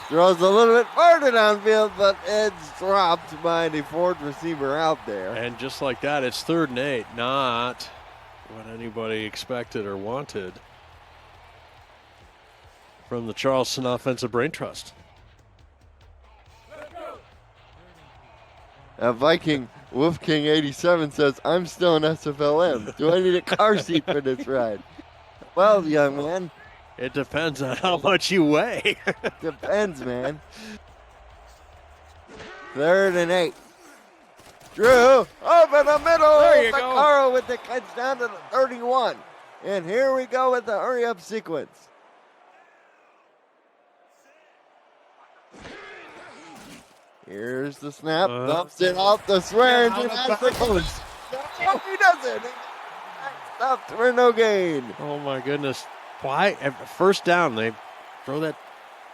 Throws a little bit farther downfield, but it's dropped by the 4th receiver out there. And just like that, it's 3rd and 8, not what anybody expected or wanted from the Charleston Offensive Brain Trust. Viking Wolf King 87 says, I'm still an SFLM. Do I need a car seat for this ride? Well, young man. It depends on how much you weigh. Depends, man. 3rd and 8. Drew over the middle. There you go. Vicaro with the catch down to the 31. And here we go with the hurry-up sequence. Here's the snap. Dumps it off the Swearingen. No, he doesn't. Stopped for no gain. Oh, my goodness. Why? At first down, they throw that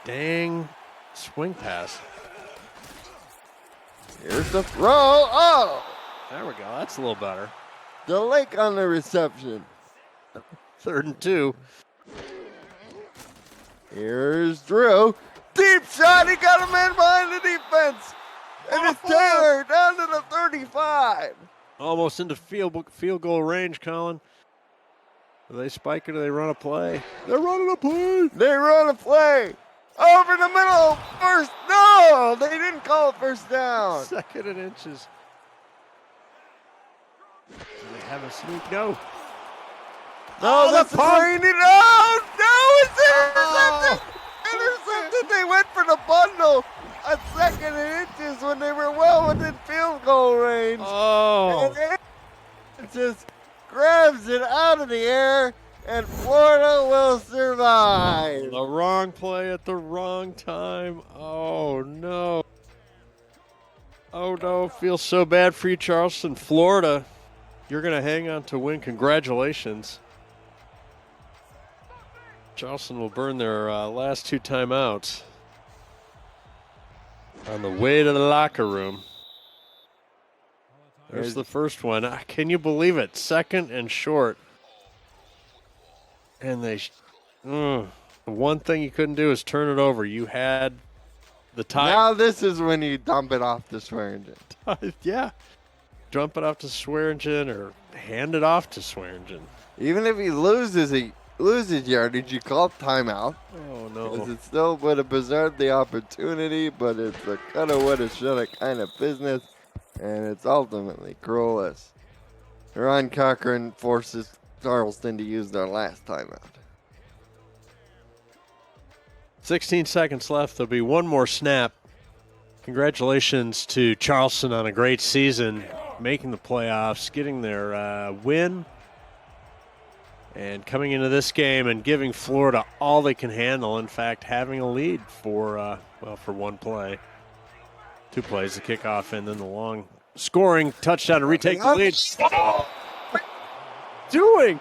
dang swing pass. Here's the throw. Oh! There we go. That's a little better. The Lake on the reception. 3rd and 2. Here's Drew. Deep shot. He got a man behind the defense. And it's Taylor down to the 35. Almost into field goal range, Colin. Do they spike it or they run a play? They're running a play. They run a play. Over the middle. First. No, they didn't call it first down. 2nd and inches. Do they have a sneak? No. No, that's the play. No, it's intercepted. Intercepted. They went for the bundle. A 2nd and inches when they were well within field goal range. Oh. And it just grabs it out of the air, and Florida will survive. The wrong play at the wrong time. Oh, no. Oh, no. Feels so bad for you, Charleston. Florida, you're going to hang on to win. Congratulations. Charleston will burn their last 2 timeouts on the way to the locker room. There's the first one. Can you believe it? 2nd and short. And they, the one thing you couldn't do is turn it over. You had the time. Now this is when you dump it off the Swearingen. Yeah. dump it off to Swearingen or hand it off to Swearingen. Even if he loses yardage, you call timeout. Oh, Because no. it still would have preserved the opportunity, but it's a coulda, woulda, shoulda kind of business, and it's ultimately cruelless. Ron Cochran forces Charleston to use their last timeout. 16 seconds left. There'll be one more snap. Congratulations to Charleston on a great season, making the playoffs, getting their win, and coming into this game and giving Florida all they can handle. In fact, having a lead for one play, 2 plays, the kickoff, and then the long scoring touchdown to retake the lead. Doing?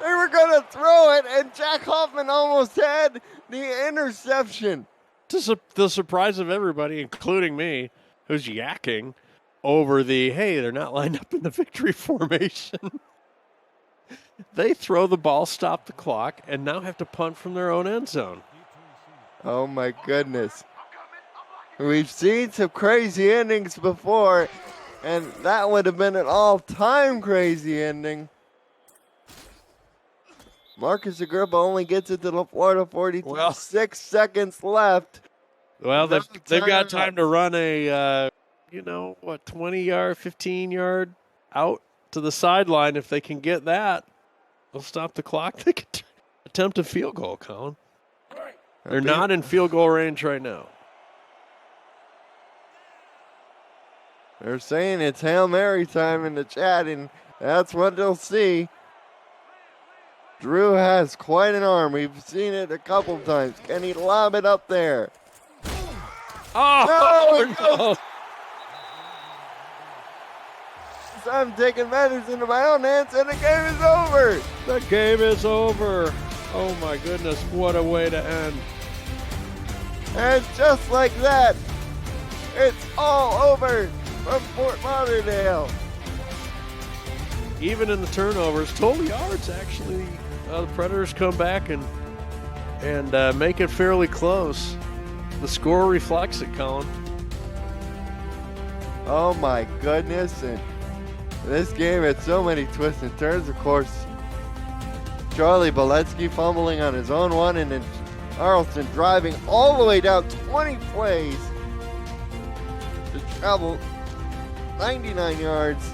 They were going to throw it, and Jack Hoffman almost had the interception. To the surprise of everybody, including me, who's yakking over hey, they're not lined up in the victory formation. They throw the ball, stop the clock, and now have to punt from their own end zone. Oh, my goodness. We've seen some crazy endings before, and that would have been an all-time crazy ending. Marcus Agrippa only gets it to the Florida 42. Well, 6 seconds left. Well, they've got time to run a, 20-yard, 15-yard out to the sideline. If they can get that, they'll stop the clock. They could attempt a field goal, Colin. They're not in field goal range right now. They're saying it's Hail Mary time in the chat, and that's what they'll see. Drew has quite an arm. We've seen it a couple times. Can he lob it up there? Oh, no. I'm taking matters into my own hands, and the game is over. The game is over. Oh, my goodness. What a way to end. And just like that, it's all over from Fort Lauderdale. Even in the turnovers, total yards, actually, the Predators come back and make it fairly close. The score reflects it, Colin. Oh, my goodness. And this game had so many twists and turns. Of course, Charlie Boletsky fumbling on his own one, and then Charleston driving all the way down 20 plays to travel 99 yards.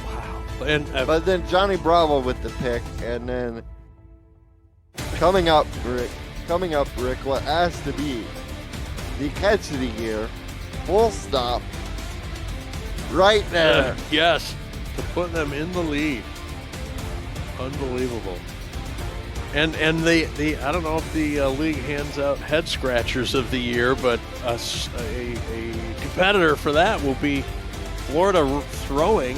Wow. But then Johnny Bravo with the pick, and then coming up, Rick, what has to be the catch of the year, full stop, right there. Yes, to put them in the lead. Unbelievable. And the I don't know if the league hands out head scratchers of the year, but a competitor for that will be Florida throwing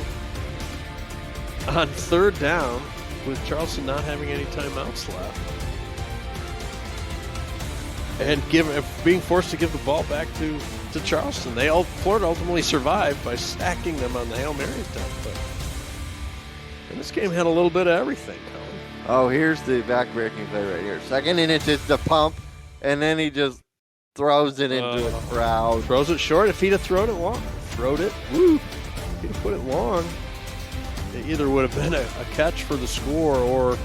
on 3rd down with Charleston not having any timeouts left. And being forced to give the ball back to Charleston. Florida ultimately survived by stacking them on the Hail Mary attempt. And this game had a little bit of everything, Colin. Oh, here's the back-breaking play right here. Second, and it's just a pump, and then he just throws it into a crowd. Throws it short. If he'd have thrown it long, woo. If he'd have put it long, it either would have been a catch for the score or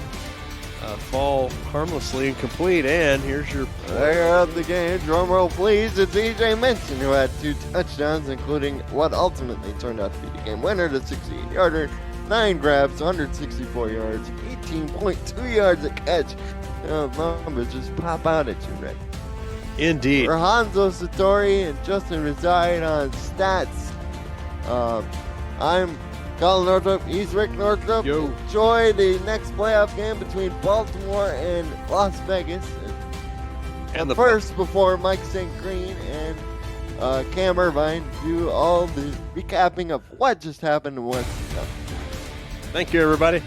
fall harmlessly incomplete. And here's your player of the game. Drum roll, please. It's E.J. Minson, who had 2 touchdowns, including what ultimately turned out to be the game winner, the 68-yarder. 9 grabs, 164 yards, 18.2 yards a catch. Numbers just pop out at you, Rick. Indeed. For Hanzo Satori and Justin Reside on stats, I'm Colin Northrop. He's Rick Northrop. Yo. Enjoy the next playoff game between Baltimore and Las Vegas. And first, before Mike St. Green and Cam Irvine do all the recapping of what just happened and what's to come. Thank you, everybody.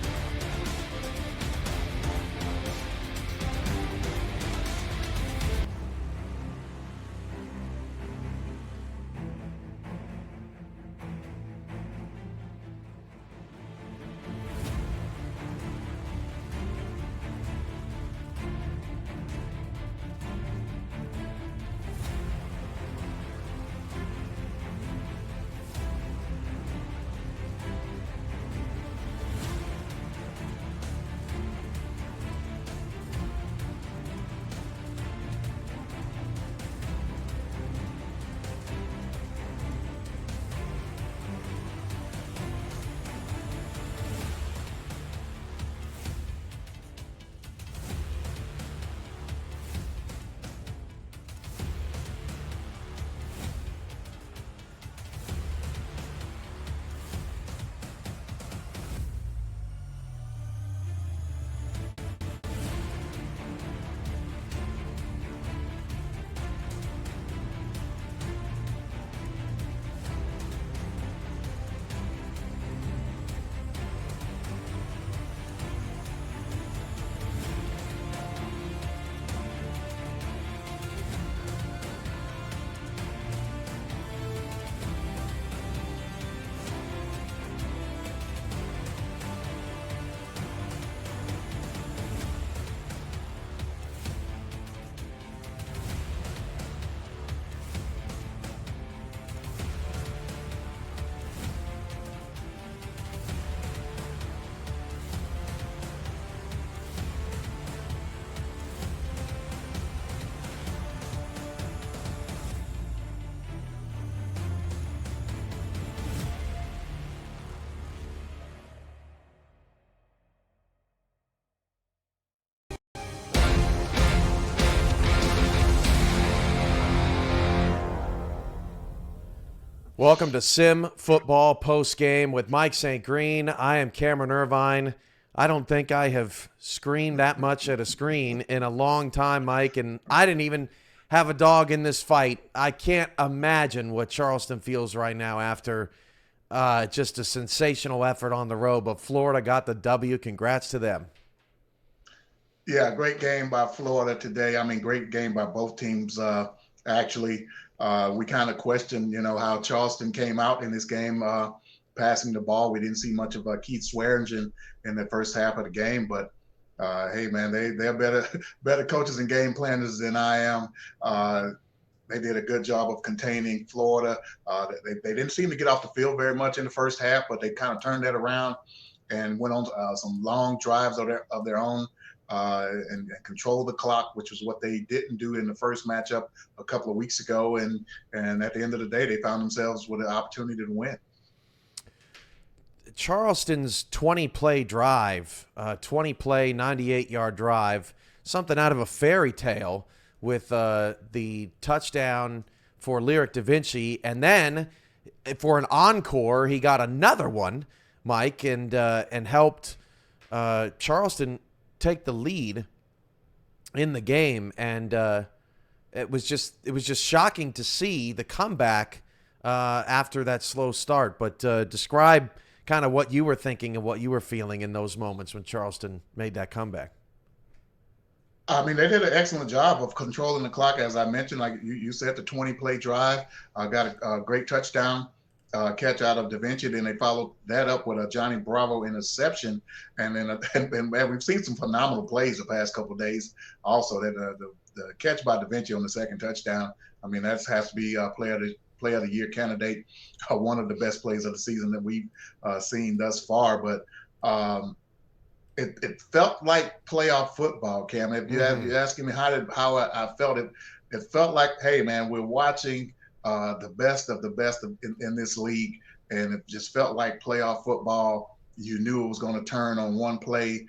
Welcome to Sim Football Post Game with Mike St. Green. I am Cameron Irvine. I don't think I have screamed that much at a screen in a long time, Mike, and I didn't even have a dog in this fight. I can't imagine what Charleston feels right now after just a sensational effort on the road, but Florida got the W. Congrats to them. Yeah, great game by Florida today. I mean, great game by both teams, actually. We kind of questioned, how Charleston came out in this game, passing the ball. We didn't see much of Keith Swearingen in the first half of the game, but hey, man, they're better coaches and game planners than I am. They did a good job of containing Florida. They didn't seem to get off the field very much in the first half, but they kind of turned that around and went on some long drives of their own. And control the clock, which was what they didn't do in the first matchup a couple of weeks ago. And at the end of the day, they found themselves with an opportunity to win. Charleston's 20-play drive, 20-play, 98-yard drive, something out of a fairy tale with the touchdown for Lyric Da Vinci. And then for an encore, he got another one, Mike, and helped Charleston take the lead in the game, and it was just shocking to see the comeback after that slow start. But describe kind of what you were thinking and what you were feeling in those moments when Charleston made that comeback. I mean, they did an excellent job of controlling the clock, as I mentioned. Like you said, the 20-play drive got a great touchdown catch out of Da Vinci. Then they followed that up with a Johnny Bravo interception, and then and we've seen some phenomenal plays the past couple of days. Also, that the catch by Da Vinci on the second touchdown. I mean, that has to be player of the year candidate, one of the best plays of the season that we've seen thus far. But it felt like playoff football, Cam. If you're asking me how I felt, it felt like, hey man, we're watching the best of the best in this league, and it just felt like playoff football. You knew it was going to turn on one play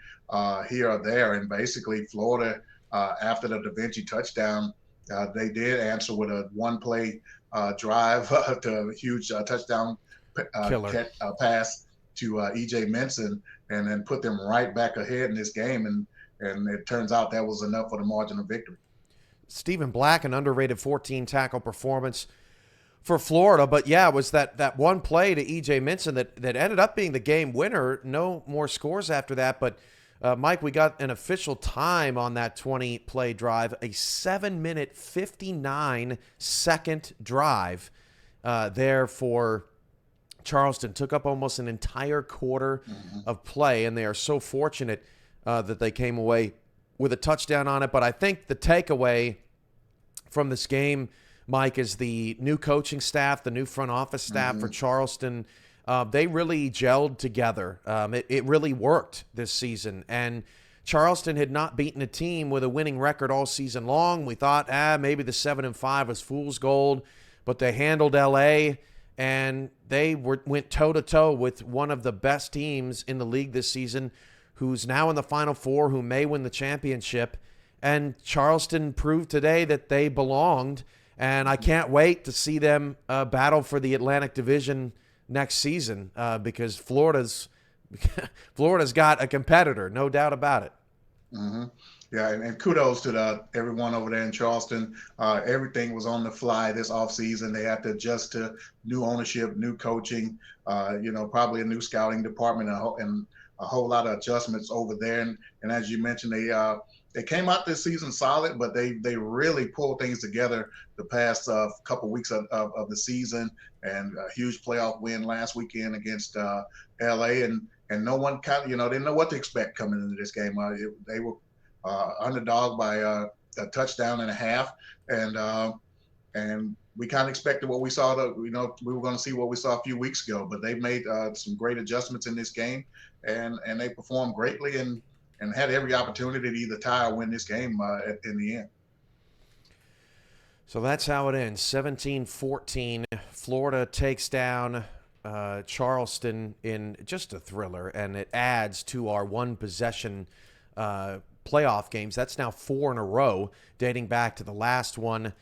here or there, and basically Florida, after the Da Vinci touchdown, they did answer with a one-play drive to a huge touchdown pass to E.J. Minson, and then put them right back ahead in this game, and it turns out that was enough for the margin of victory. Stephen Black, an underrated 14-tackle performance for Florida. But, yeah, it was that one play to E.J. Minson that ended up being the game winner. No more scores after that. But, Mike, we got an official time on that 20-play drive, a 7-minute, 59-second drive there for Charleston. Took up almost an entire quarter of play, and they are so fortunate that they came away with a touchdown on it. But I think the takeaway from this game, Mike, is the new coaching staff, the new front office staff for Charleston. They really gelled together. It really worked this season. And Charleston had not beaten a team with a winning record all season long. We thought, maybe the 7-5 was fool's gold, but they handled L.A., and they went toe-to-toe with one of the best teams in the league this season, who's now in the Final Four, who may win the championship. And Charleston proved today that they belonged, and I can't wait to see them battle for the Atlantic Division next season because Florida's got a competitor, no doubt about it. Yeah, and kudos to everyone over there in Charleston. Everything was on the fly this offseason. They had to adjust to new ownership, new coaching, probably a new scouting department, and a whole lot of adjustments over there. And as you mentioned, they came out this season solid, but they really pulled things together the past couple weeks of the season, and a huge playoff win last weekend against LA. And no one didn't know what to expect coming into this game. They were underdog by a touchdown and a half, and we kind of expected what we saw. We were going to see what we saw a few weeks ago, but they made some great adjustments in this game, and they performed greatly and had every opportunity to either tie or win this game in the end. So that's how it ends. 17-14. Florida takes down Charleston in just a thriller, and it adds to our one-possession playoff games. That's now 4 in a row, dating back to the last one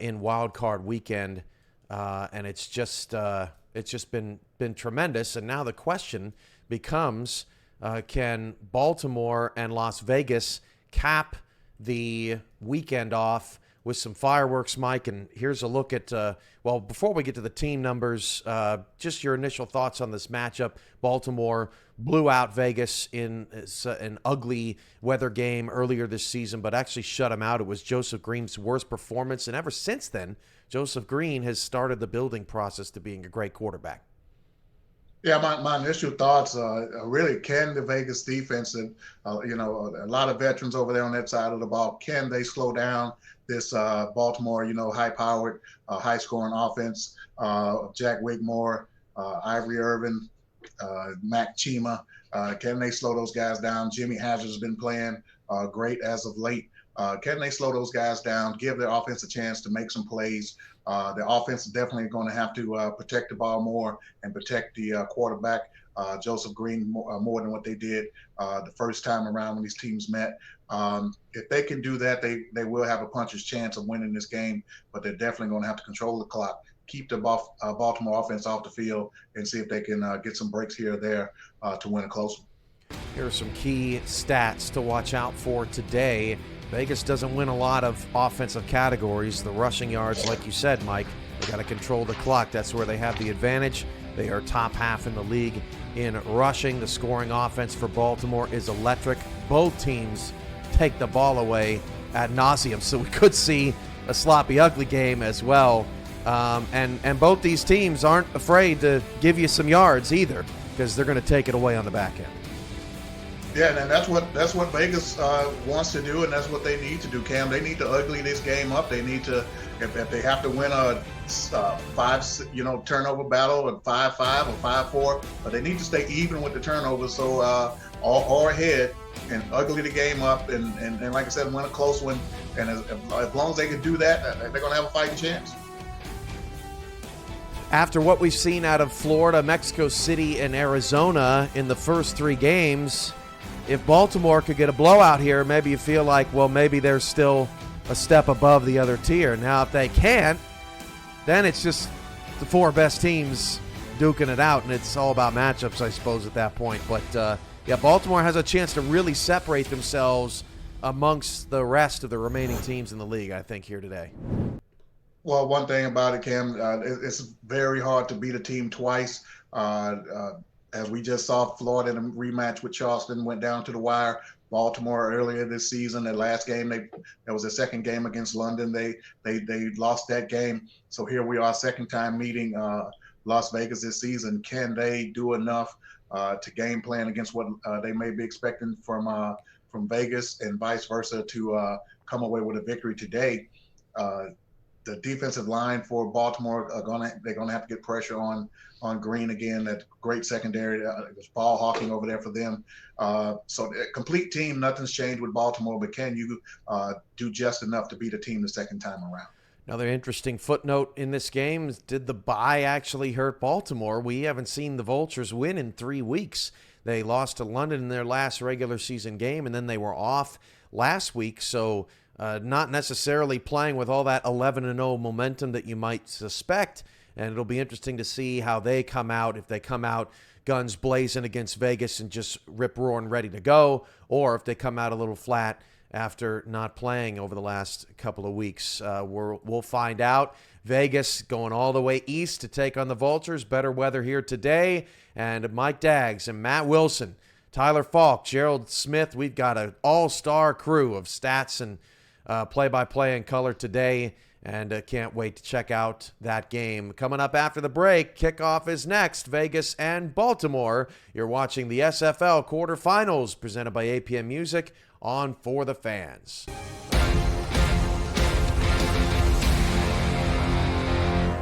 in Wild Card Weekend and it's just been tremendous. And now the question becomes, can Baltimore and Las Vegas cap the weekend off with some fireworks, Mike? And here's a look at, well, before we get to the team numbers, just your initial thoughts on this matchup. Baltimore blew out Vegas in an ugly weather game earlier this season, but actually shut them out. It was Joseph Green's worst performance, and ever since then, Joseph Green has started the building process to being a great quarterback. Yeah, my initial thoughts really, can the Vegas defense and, a lot of veterans over there on that side of the ball, can they slow down this Baltimore, high-powered, high-scoring offense? Jack Wigmore, Ivory Irvin, Mac Chima, can they slow those guys down? Jimmy Hazard's been playing great as of late. Can they slow those guys down, give their offense a chance to make some plays? The offense is definitely going to have to protect the ball more and protect the quarterback, Joseph Green, more than what they did the first time around when these teams met. If they can do that, they will have a puncher's chance of winning this game, but they're definitely going to have to control the clock, keep the Baltimore offense off the field, and see if they can get some breaks here or there to win a close one. Here are some key stats to watch out for today. Vegas doesn't win a lot of offensive categories. The rushing yards, like you said, Mike, they got to control the clock. That's where they have the advantage. They are top half in the league in rushing. The scoring offense for Baltimore is electric. Both teams take the ball away ad nauseum, so we could see a sloppy, ugly game as well. And both these teams aren't afraid to give you some yards either, because they're going to take it away on the back end. Yeah, and that's what Vegas wants to do, and that's what they need to do, Cam. They need to ugly this game up. They need to, if they have to win a 5, turnover battle, or 5-5 or 5-4, but they need to stay even with the turnovers, so or ahead, and ugly the game up, and like I said, win a close one. And as long as they can do that, they're going to have a fighting chance. After what we've seen out of Florida, Mexico City, and Arizona in the first 3 games, if Baltimore could get a blowout here, maybe you feel like, well, maybe they're still a step above the other tier. Now, if they can't, then it's just the 4 best teams duking it out, and it's all about matchups, I suppose, at that point. But, Baltimore has a chance to really separate themselves amongst the rest of the remaining teams in the league, I think, here today. Well, one thing about it, Cam, it's very hard to beat a team twice. As we just saw, Florida in a rematch with Charleston went down to the wire. Baltimore earlier this season, their last game, that was their second game against London. They lost that game. So here we are, second time meeting Las Vegas this season. Can they do enough to game plan against what they may be expecting from Vegas, and vice versa to come away with a victory today? The defensive line for Baltimore they're gonna have to get pressure on Green again. That great secondary. It was ball hawking over there for them. So a complete team, nothing's changed with Baltimore. But can you do just enough to beat a team the second time around? Another interesting footnote in this game is, did the bye actually hurt Baltimore? We haven't seen the Vultures win in 3 weeks. They lost to London in their last regular season game, and then they were off last week. So not necessarily playing with all that 11-0 momentum that you might suspect. And it'll be interesting to see how they come out, if they come out guns blazing against Vegas and just rip-roaring ready to go, or if they come out a little flat after not playing over the last couple of weeks. We'll find out. Vegas going all the way east to take on the Vultures. Better weather here today. And Mike Daggs and Matt Wilson, Tyler Falk, Gerald Smith. We've got an all-star crew of stats and play-by-play in color today, and can't wait to check out that game. Coming up after the break, kickoff is next, Vegas and Baltimore. You're watching the SFL quarterfinals presented by APM Music on For the Fans.